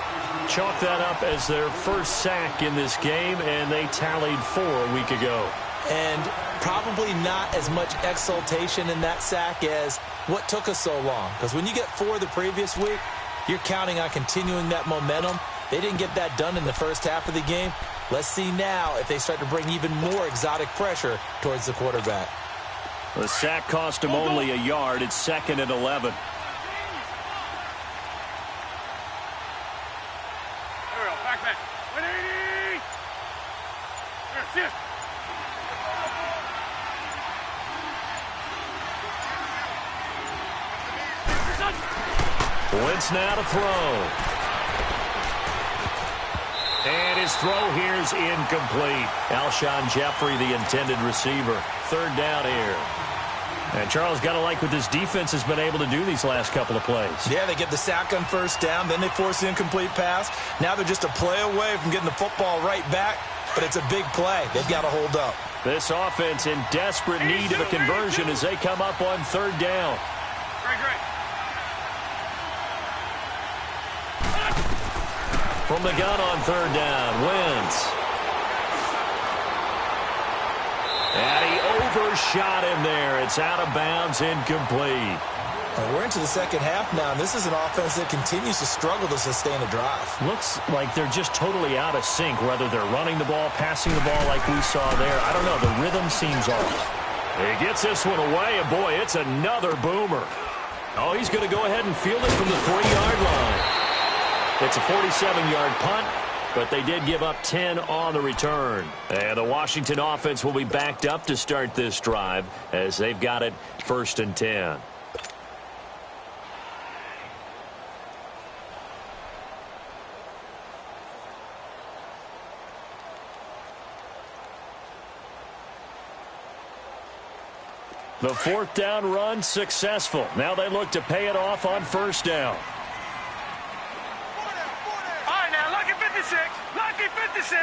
Speaker 1: Chalk that up as their first sack in this game, and they tallied 4 a week ago.
Speaker 3: And probably not as much exultation in that sack as what took us so long. Because when you get 4 the previous week, you're counting on continuing that momentum. They didn't get that done in the first half of the game. Let's see now if they start to bring even more exotic pressure towards the quarterback.
Speaker 1: The sack cost him only a yard. It's 2nd and 11.
Speaker 4: Back. 180. Here, sit.
Speaker 1: Wentz now to throw. And his throw here is incomplete. Alshon Jeffrey, the intended receiver. 3rd down here. And Charles, got to like what this defense has been able to do these last couple of plays.
Speaker 3: Yeah, they get the sack on 1st down, then they force the incomplete pass. Now they're just a play away from getting the football right back, but it's a big play. They've got to hold up.
Speaker 1: This offense in desperate need of a conversion as they come up on 3rd down.
Speaker 4: Great.
Speaker 1: From the gun on 3rd down, Wentz. And he overshot him there. It's out of bounds, incomplete.
Speaker 3: And we're into the second half now, and this is an offense that continues to struggle to sustain a drive.
Speaker 1: Looks like they're just totally out of sync, whether they're running the ball, passing the ball like we saw there. I don't know. The rhythm seems off. He gets this one away, and boy, it's another boomer. Oh, he's going to go ahead and field it from the 3-yard line. It's a 47-yard punt, but they did give up 10 on the return. And the Washington offense will be backed up to start this drive as they've got it 1st and 10. The 4th down run successful. Now they look to pay it off on 1st down.
Speaker 4: Lucky 56.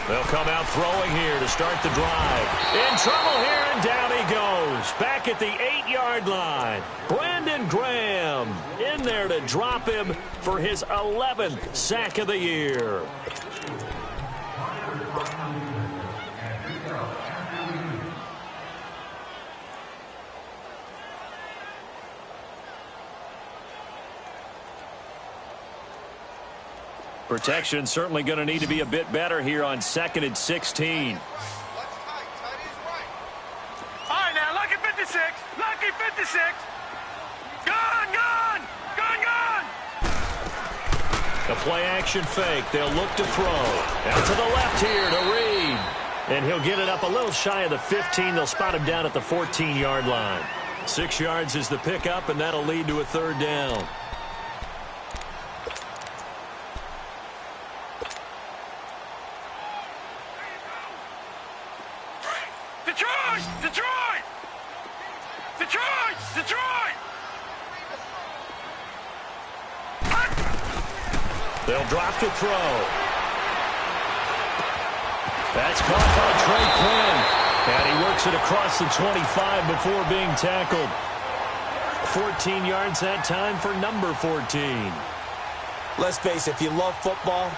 Speaker 1: They'll come out throwing here to start the drive. In trouble here, and down he goes. Back at the 8-yard line. Brandon Graham in there to drop him for his 11th sack of the year. Protection certainly going to need to be a bit better here on 2nd and 16.
Speaker 4: All right, now, lucky 56. Lucky 56. Gun, gun, gun, gun.
Speaker 1: The play-action fake. They'll look to throw. Out to the left here to Reed. And he'll get it up a little shy of the 15. They'll spot him down at the 14-yard line. 6 yards is the pickup, and that'll lead to a 3rd down.
Speaker 4: Detroit! Detroit! Detroit! Detroit!
Speaker 1: They'll drop to throw. That's caught by Trey Quinn. And he works it across the 25 before being tackled. 14 yards that time for number 14.
Speaker 3: Let's face it, if you love football,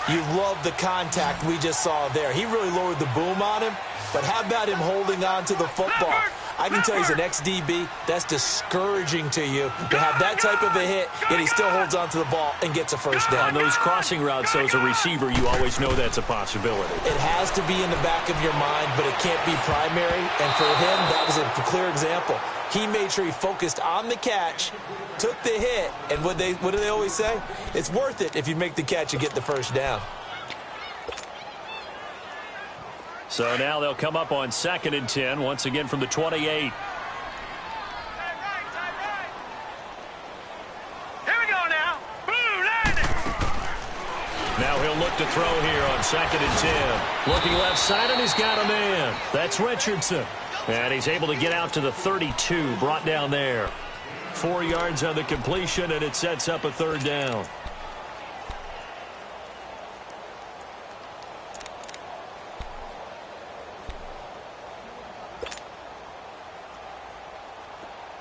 Speaker 3: you love the contact we just saw there. He really lowered the boom on him, but how about him holding on to the football? I can tell you as an ex-DB, that's discouraging to you to have that type of a hit, yet he still holds on to the ball and gets a first down.
Speaker 1: On those crossing routes, so as a receiver, you always know that's a possibility.
Speaker 3: It has to be in the back of your mind, but it can't be primary, and for him, that was a clear example. He made sure he focused on the catch, took the hit, and what do they always say? It's worth it if you make the catch and get the first down.
Speaker 1: So now they'll come up on 2nd and 10, once again from the 28.
Speaker 4: Here we go now. Blue landing.
Speaker 1: Now he'll look to throw here on 2nd and 10. Looking left side, and he's got a man. That's Richardson. And he's able to get out to the 32, brought down there. 4 yards on the completion, and it sets up a 3rd down.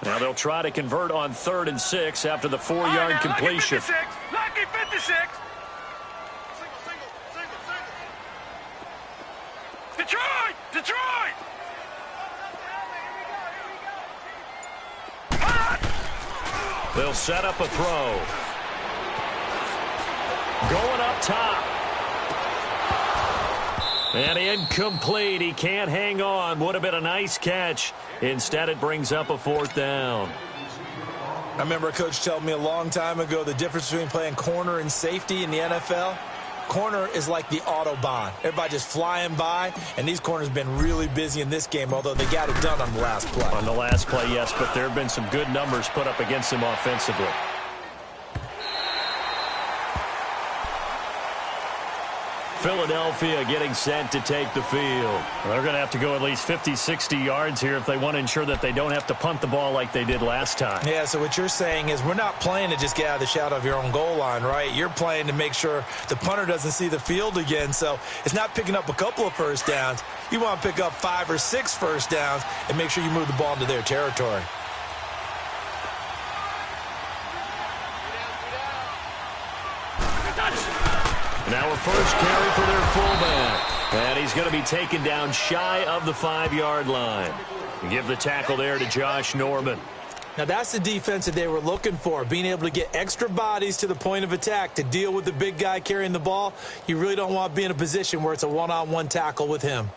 Speaker 1: Now they'll try to convert on 3rd and 6 after the 4-yard completion.
Speaker 4: Lucky 56. Detroit! Detroit!
Speaker 1: They'll set up a throw. Going up top. And incomplete. He can't hang on. Would have been a nice catch. Instead, it brings up a 4th down.
Speaker 3: I remember a coach telling me a long time ago the difference between playing corner and safety in the NFL. Corner is like the Autobahn. Everybody just flying by, and these corners have been really busy in this game, although they got it done on the last play.
Speaker 1: On the last play, yes, but there have been some good numbers put up against him offensively. Philadelphia getting set to take the field. They're going to have to go at least 50, 60 yards here if they want to ensure that they don't have to punt the ball like they did last time.
Speaker 3: Yeah, so what you're saying is we're not playing to just get out of the shadow of your own goal line, right? You're playing to make sure the punter doesn't see the field again. So it's not picking up a couple of first downs. You want to pick up 5 or 6 first downs and make sure you move the ball into their territory.
Speaker 1: Now a first carry for their fullback. And he's going to be taken down shy of the 5-yard line. Give the tackle there to Josh Norman.
Speaker 3: Now that's the defense that they were looking for, being able to get extra bodies to the point of attack to deal with the big guy carrying the ball. You really don't want to be in a position where it's a one-on-one tackle with him.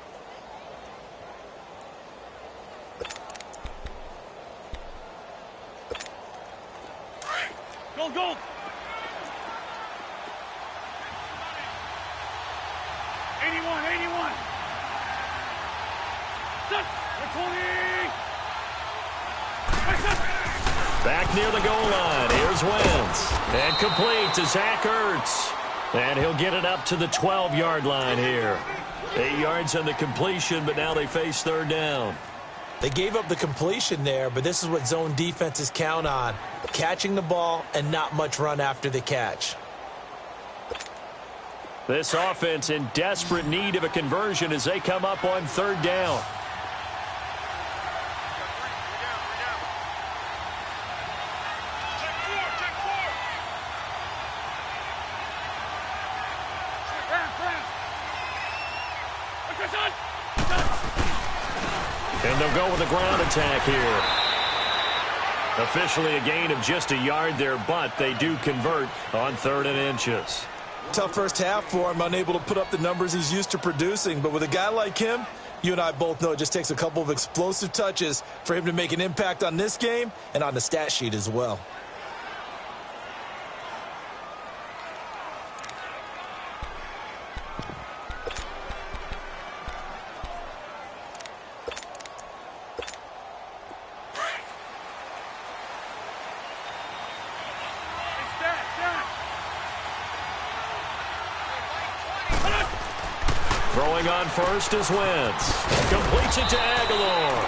Speaker 4: Go, go.
Speaker 1: Back near the goal line. Here's Wentz. And complete to Zach Ertz. And he'll get it up to the 12-yard line here. 8 yards on the completion, but now they face 3rd down.
Speaker 3: They gave up the completion there, but this is what zone defenses count on. Catching the ball and not much run after the catch.
Speaker 1: This offense in desperate need of a conversion as they come up on 3rd down. And they'll go with a ground attack here. Officially a gain of just a yard there, but they do convert on 3rd and inches.
Speaker 3: Tough first half for him, unable to put up the numbers he's used to producing. But with a guy like him, you and I both know it just takes a couple of explosive touches for him to make an impact on this game and on the stat sheet as well.
Speaker 1: Throwing on first is Wentz. Completes it to Aguilar.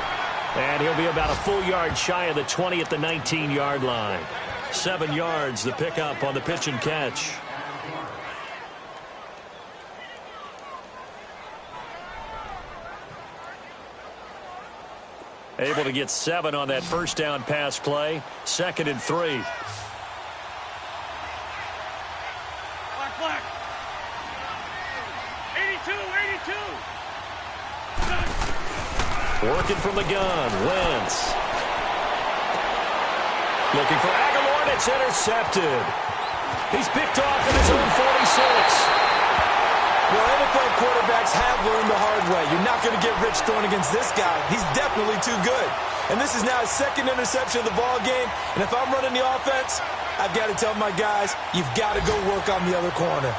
Speaker 1: And he'll be about a full yard shy of the 20 at the 19-yard line. 7 yards, the pickup on the pitch and catch. Able to get 7 on that first down pass play. 2nd and 3.
Speaker 4: Black. 82.
Speaker 1: Working from the gun, Wentz. Looking for Aguilar, and it's intercepted. He's picked off at his own 46.
Speaker 3: Well, NFL quarterbacks have learned the hard way. You're not going to get rich throwing against this guy. He's definitely too good. And this is now his 2nd interception of the ball game. And if I'm running the offense, I've got to tell my guys, you've got to go work on the other corner.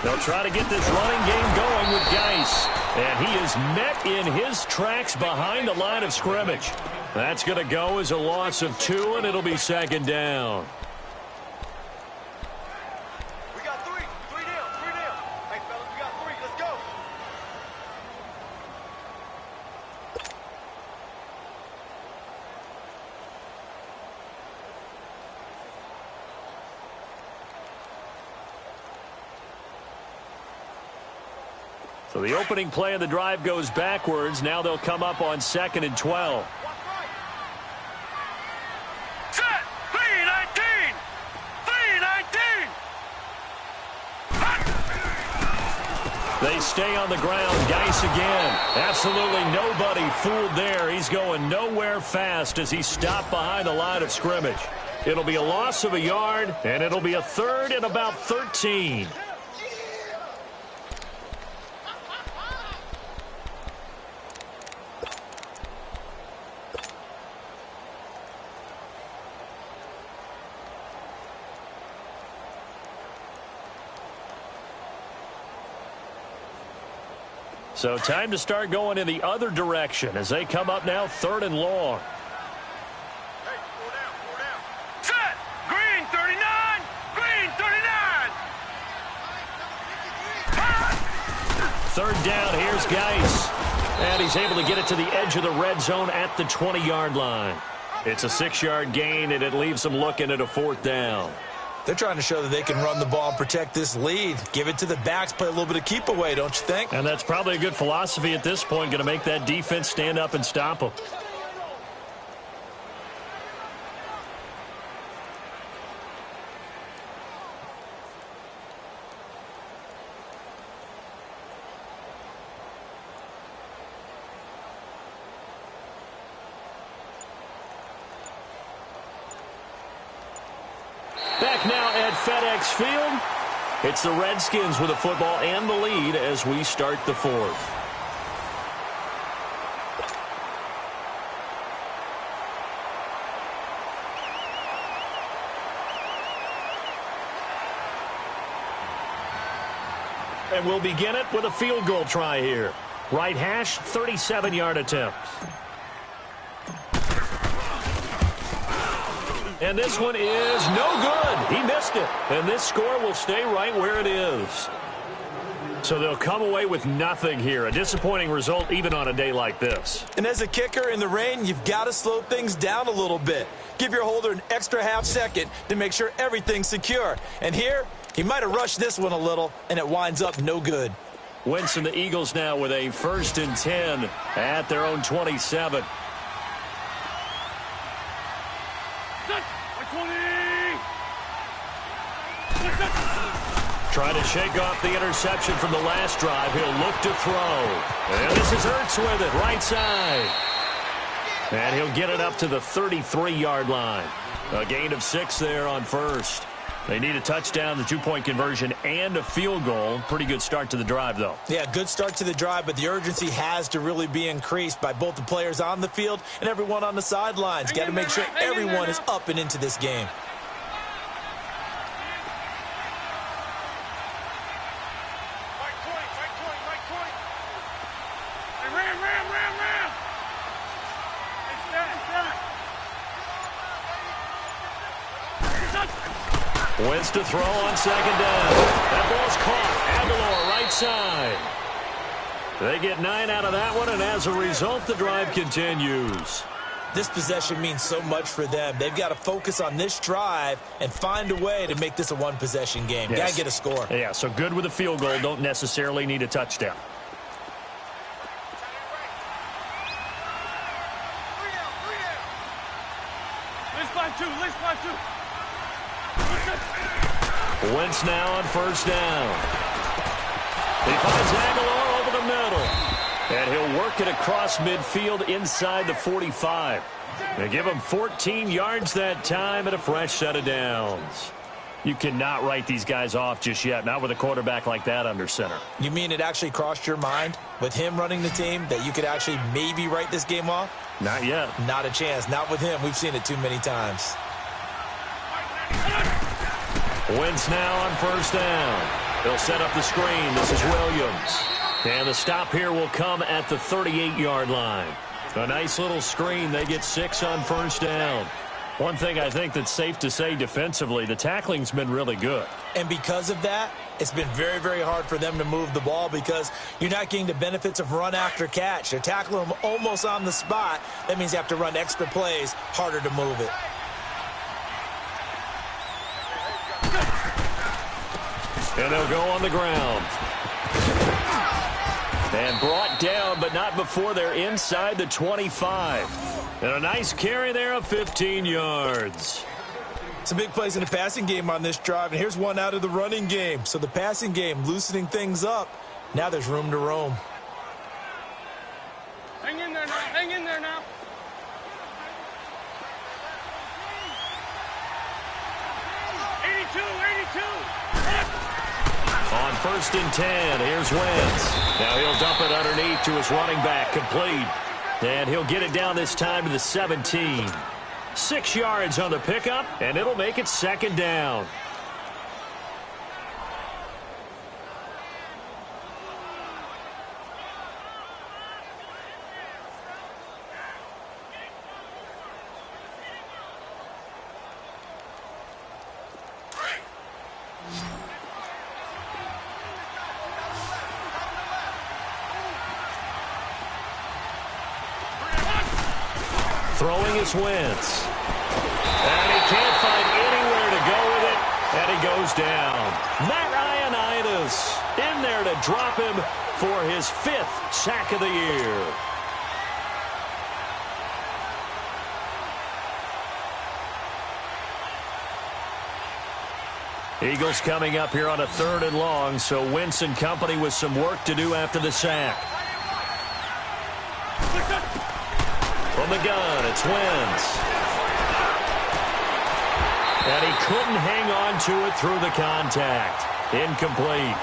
Speaker 1: They'll try to get this running game going with Geis. And he is met in his tracks behind the line of scrimmage. That's going to go as a loss of 2, and it'll be 2nd down.
Speaker 4: We got 3. 3 down. Hey, fellas, we got 3. Let's go.
Speaker 1: So the opening play of the drive goes backwards. Now they'll come up on 2nd and 12.
Speaker 4: Set. 3-19. 3-19.
Speaker 1: They stay on the ground. Geis again. Absolutely nobody fooled there. He's going nowhere fast as he stopped behind the line of scrimmage. It'll be a loss of a yard, and it'll be a 3rd and about 13. So time to start going in the other direction as they come up now 3rd and long.
Speaker 4: Hey, 4 down. Set. Green 39. Green 39.
Speaker 1: 3rd down, here's Geis. And he's able to get it to the edge of the red zone at the 20-yard line. It's a 6-yard gain, and it leaves them looking at a 4th down.
Speaker 3: They're trying to show that they can run the ball and protect this lead. Give it to the backs, play a little bit of keep away, don't you think?
Speaker 1: And that's probably a good philosophy at this point, going to make that defense stand up and stop them. Back now at FedEx Field. It's the Redskins with the football and the lead as we start the 4th. And we'll begin it with a field goal try here. Right hash, 37-yard attempt. And this one is no good. He missed it. And this score will stay right where it is. So they'll come away with nothing here. A disappointing result even on a day like this.
Speaker 3: And as a kicker in the rain, you've got to slow things down a little bit. Give your holder an extra half second to make sure everything's secure. And here, he might have rushed this one a little, and it winds up no good.
Speaker 1: Wentz and the Eagles now with a 1st and 10 at their own 27. Trying to shake off the interception from the last drive. He'll look to throw. And this is Ertz with it, right side. And he'll get it up to the 33-yard line. A gain of 6 there on first. They need a touchdown, the 2-point conversion, and a field goal. Pretty good start to the drive, though.
Speaker 3: Yeah, good start to the drive, but the urgency has to really be increased by both the players on the field and everyone on the sidelines. Got to make sure everyone is up and into this game.
Speaker 1: Wentz to throw on second down. That ball's caught. Aguilar right side. They get 9 out of that one, and as a result, the drive continues.
Speaker 3: This possession means so much for them. They've got to focus on this drive and find a way to make this a one-possession game.
Speaker 1: Yes.
Speaker 3: Got to get a score.
Speaker 1: Yeah, so good with a field goal. Don't necessarily need a touchdown. Wentz now on first down. He finds Aguilar over the middle. And he'll work it across midfield inside the 45. They give him 14 yards that time and a fresh set of downs. You cannot write these guys off just yet, not with a quarterback like that under center.
Speaker 3: You mean it actually crossed your mind with him running the team that you could actually maybe write this game off?
Speaker 1: Not yet.
Speaker 3: Not a chance. Not with him. We've seen it too many times.
Speaker 1: Wentz now on first down. They'll set up the screen. This is Williams. And the stop here will come at the 38-yard line. A nice little screen. They get 6 on first down. One thing I think that's safe to say defensively, the tackling's been really good.
Speaker 3: And because of that, it's been very, very hard for them to move the ball because you're not getting the benefits of run after catch. They're tackling them almost on the spot. That means you have to run extra plays, harder to move it.
Speaker 1: And they'll go on the ground. And brought down, but not before they're inside the 25. And a nice carry there of 15 yards.
Speaker 3: Some big plays in the passing game on this drive, and here's one out of the running game. So the passing game loosening things up. Now there's room to roam.
Speaker 4: Hang in there now. Hang in there now.
Speaker 1: On first and 10, here's Wentz. Now he'll dump it underneath to his running back, complete. And he'll get it down this time to the 17. 6 yards on the pickup, and it'll make it second down. Throwing is Wentz. And he can't find anywhere to go with it, and he goes down. Matt Ioannidis in there to drop him for his 5th sack of the year. Eagles coming up here on a 3rd and long, so Wentz and company with some work to do after the sack. From the gun, it's Wentz. And he couldn't hang on to it through the contact. Incomplete.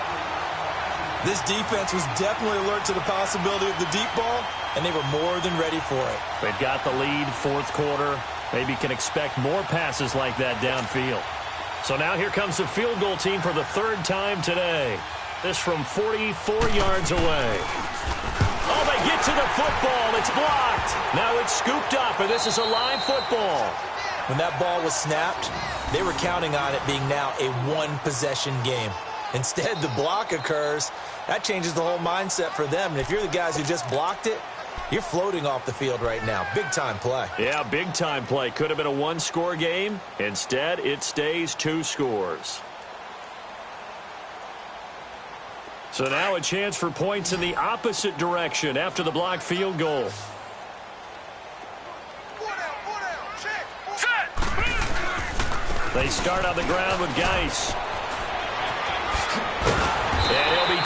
Speaker 3: This defense was definitely alert to the possibility of the deep ball, and they were more than ready for it.
Speaker 1: They've got the lead, 4th quarter. Maybe can expect more passes like that downfield. So now here comes the field goal team for the 3rd time today. This from 44 yards away. Oh, they get to the football. It's blocked. Now it's scooped up, and this is a live football.
Speaker 3: When that ball was snapped, they were counting on it being now a one-possession game. Instead, the block occurs. That changes the whole mindset for them. And if you're the guys who just blocked it, you're floating off the field right now. Big-time play.
Speaker 1: Yeah, big-time play. Could have been a 1-score game. Instead, it stays 2 scores. So now a chance for points in the opposite direction after the blocked field goal. They start on the ground with Geis.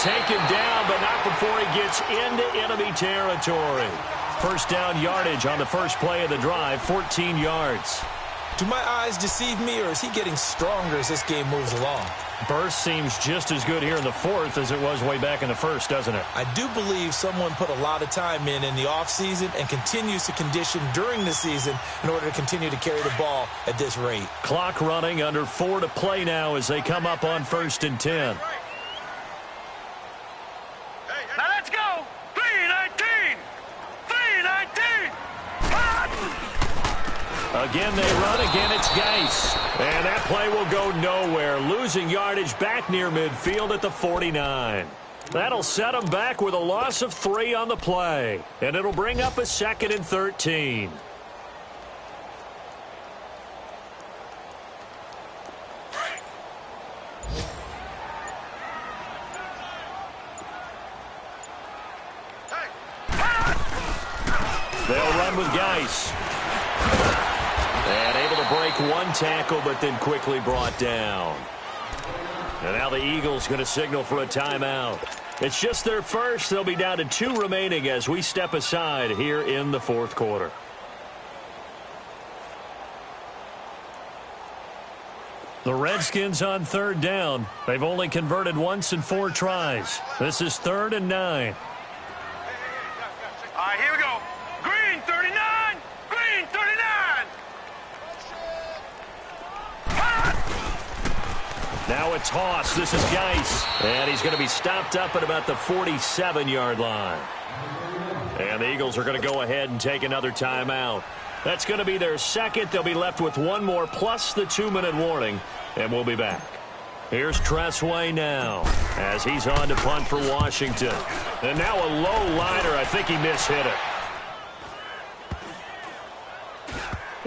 Speaker 1: taken down, but not before he gets into enemy territory. First down yardage on the first play of the drive, 14 yards.
Speaker 3: Do my eyes deceive me, or is he getting stronger as this game moves along?
Speaker 1: Burst seems just as good here in the fourth as it was way back in the first, doesn't it?
Speaker 3: I do believe someone put a lot of time in the offseason and continues to condition during the season in order to continue to carry the ball at this rate.
Speaker 1: Clock running, under 4 to play now as they come up on 1st and 10.
Speaker 4: Now let's go. 3-19. 3-19.
Speaker 1: Again, they run. Again, it's Geis. And that play will go nowhere. Losing yardage back near midfield at the 49. That'll set them back with a loss of 3 on the play. And it'll bring up a 2nd and 13. They'll run with Geis. And able to break one tackle, but then quickly brought down. And now the Eagles going to signal for a timeout. It's just their first. They'll be down to 2 remaining as we step aside here in the fourth quarter. The Redskins on 3rd down. They've only converted once in 4 tries. This is 3rd and 9.
Speaker 4: All right, here we go. Green 39. Green 39.
Speaker 1: Now a toss. This is Geis. And he's going to be stopped up at about the 47-yard line. And the Eagles are going to go ahead and take another timeout. That's going to be their second. They'll be left with 1 more plus the 2-minute warning. And we'll be back. Here's Tressway now as he's on to punt for Washington. And now a low liner. I think he mishit it.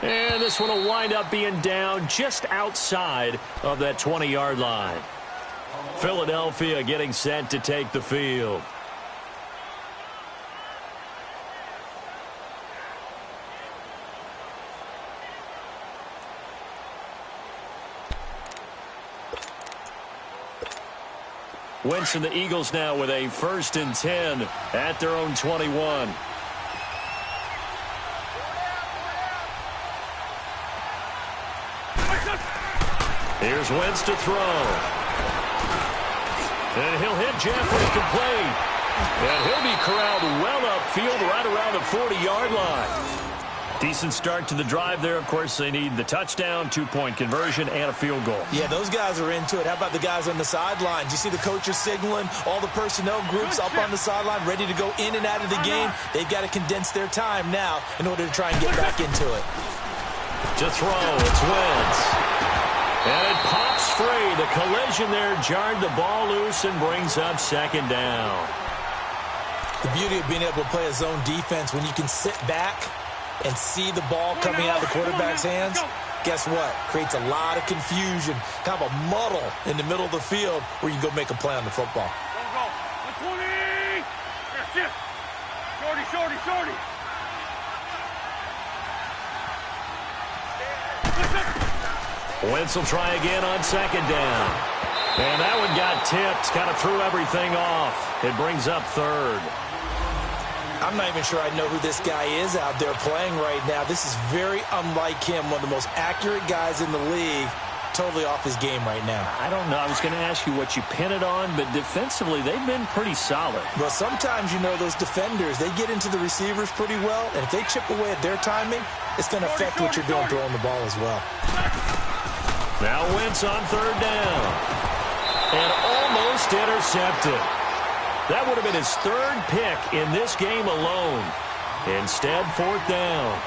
Speaker 1: And this one will wind up being down just outside of that 20-yard line. Philadelphia getting set to take the field. Wentz and the Eagles now with a 1st and 10 at their own 21. Here's Wentz to throw. And he'll hit Jeffrey complete. And he'll be corralled well upfield right around the 40-yard line. Decent start to the drive there. Of course, they need the touchdown, 2-point conversion, and a field goal.
Speaker 3: Yeah, those guys are into it. How about the guys on the sidelines? You see the coaches signaling, all the personnel groups up on the sideline ready to go in and out of the game. They've got to condense their time now in order to try and get back into it.
Speaker 1: To throw, it's Wentz. And it pops free. The collision there jarred the ball loose and brings up 2nd down.
Speaker 3: The beauty of being able to play a zone defense when you can sit back and see the ball coming out of the quarterback's hands, guess what? Creates a lot of confusion, kind of a muddle in the middle of the field where you go make a play on the football.
Speaker 4: Go. 120. That's it. Shorty.
Speaker 1: Wentz will try again on 2nd down. And that one got tipped, kind of threw everything off. It brings up 3rd.
Speaker 3: I'm not even sure I know who this guy is out there playing right now. This is very unlike him, one of the most accurate guys in the league. Totally off his game right now.
Speaker 1: I don't know. I was going to ask you what you pin it on, but defensively, they've been pretty solid.
Speaker 3: Well, sometimes, those defenders, they get into the receivers pretty well, and if they chip away at their timing, it's going to affect what you're doing throwing the ball as well.
Speaker 1: Now Wentz on 3rd down. And almost intercepted. That would have been his 3rd pick in this game alone. Instead, 4th down.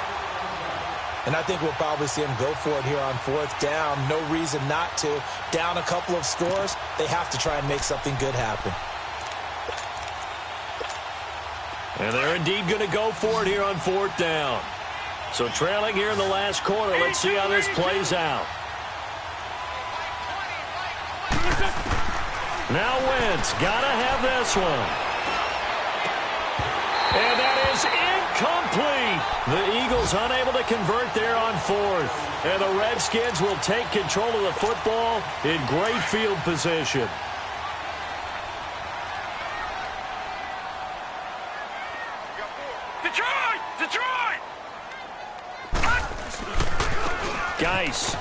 Speaker 3: And I think we'll probably see him go for it here on 4th down. No reason not to. Down a couple of scores, they have to try and make something good happen.
Speaker 1: And they're indeed going to go for it here on 4th down. So trailing here in the last quarter. Let's see how this plays out. Now Wentz, gotta have this one. And that is incomplete. The Eagles unable to convert there on 4th. And the Redskins will take control of the football in great field position. Geis.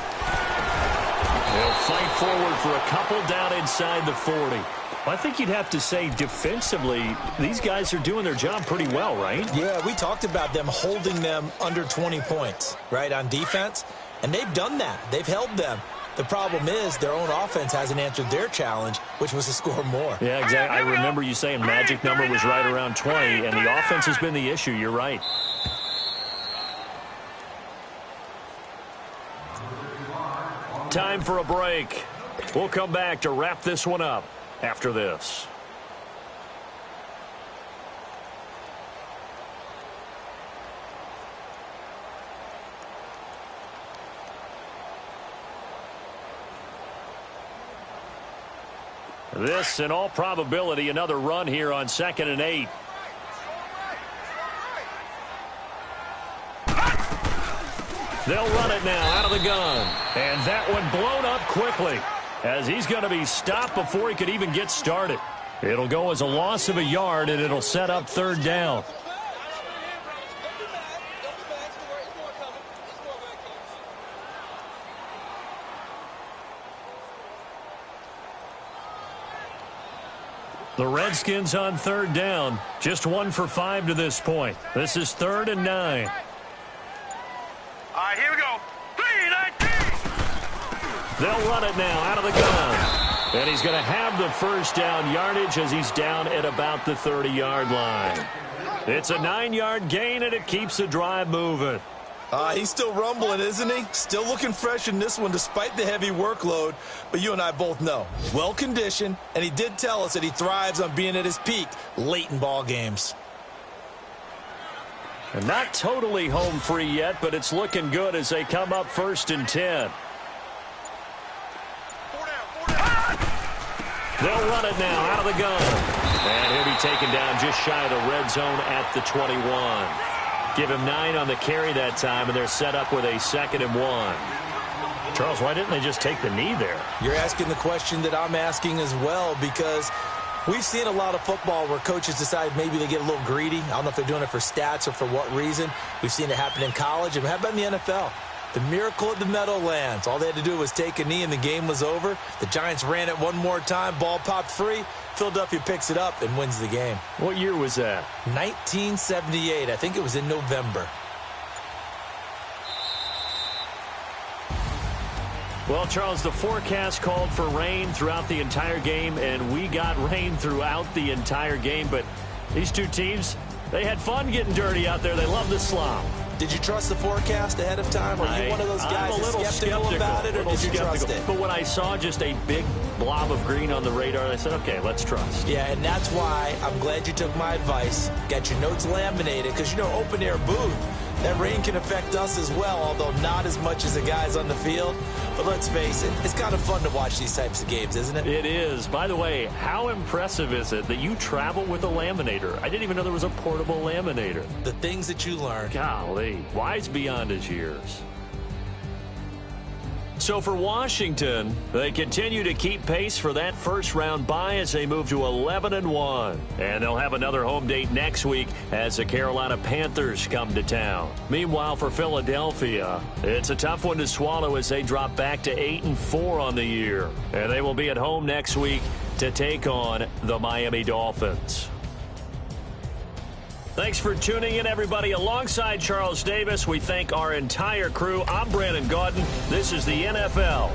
Speaker 1: They'll fight forward for a couple down inside the 40. I think you'd have to say defensively, these guys are doing their job pretty well, right?
Speaker 3: Yeah, we talked about them holding them under 20 points, right, on defense. And they've done that. They've held them. The problem is their own offense hasn't answered their challenge, which was to score more.
Speaker 1: Yeah, exactly. I remember you saying magic number was right around 20, and the offense has been the issue. You're right. Time for a break. We'll come back to wrap this one up after this. This, in all probability, another run here on 2nd and 8. They'll run it now out of the gun. And that one blown up quickly, as he's going to be stopped before he could even get started. It'll go as a loss of a yard, and it'll set up 3rd down. The Redskins on 3rd down. Just 1 for 5 to this point. This is 3rd and 9.
Speaker 4: All right, here we go. 3-19.
Speaker 1: They'll run it now out of the gun. And he's going to have the first down yardage as he's down at about the 30-yard line. It's a 9-yard gain, and it keeps the drive moving.
Speaker 3: He's still rumbling, isn't he? Still looking fresh in this one despite the heavy workload. But you and I both know, well-conditioned, and he did tell us that he thrives on being at his peak late in ball games.
Speaker 1: And not totally home free yet, but it's looking good as they come up 1st and 10. They'll run it now out of the gun. And he'll be taken down just shy of the red zone at the 21. Give him 9 on the carry that time, and they're set up with a 2nd and 1. Charles, why didn't they just take the knee there?
Speaker 3: You're asking the question that I'm asking as well, because we've seen a lot of football where coaches decide maybe they get a little greedy. I don't know if they're doing it for stats or for what reason. We've seen it happen in college, and how about in the NFL? The miracle of the Meadowlands. All they had to do was take a knee, and the game was over. The Giants ran it one more time. Ball popped free. Philadelphia picks it up and wins the game.
Speaker 1: What year was that?
Speaker 3: 1978. I think it was in November.
Speaker 1: Well, Charles, the forecast called for rain throughout the entire game, and we got rain throughout the entire game. But these two teams, they had fun getting dirty out there. They love the slop.
Speaker 3: Did you trust the forecast ahead of time? Are you one of those guys that's skeptical about it, or did you trust it?
Speaker 1: But when I saw just a big blob of green on the radar, I said, okay, let's trust.
Speaker 3: Yeah, and that's why I'm glad you took my advice. Got your notes laminated, because, you know, open-air booth, that rain can affect us as well, although not as much as the guys on the field. But let's face it, it's kind of fun to watch these types of games, isn't it?
Speaker 1: It is. By the way, how impressive is it that you travel with a laminator? I didn't even know there was a portable laminator.
Speaker 3: The things that you learn.
Speaker 1: Golly, wise beyond his years. So for Washington, they continue to keep pace for that first-round bye as they move to 11-1. And they'll have another home date next week as the Carolina Panthers come to town. Meanwhile, for Philadelphia, it's a tough one to swallow as they drop back to 8-4 on the year. And they will be at home next week to take on the Miami Dolphins. Thanks for tuning in, everybody. Alongside Charles Davis, we thank our entire crew. I'm Brandon Gaudin. This is the NFL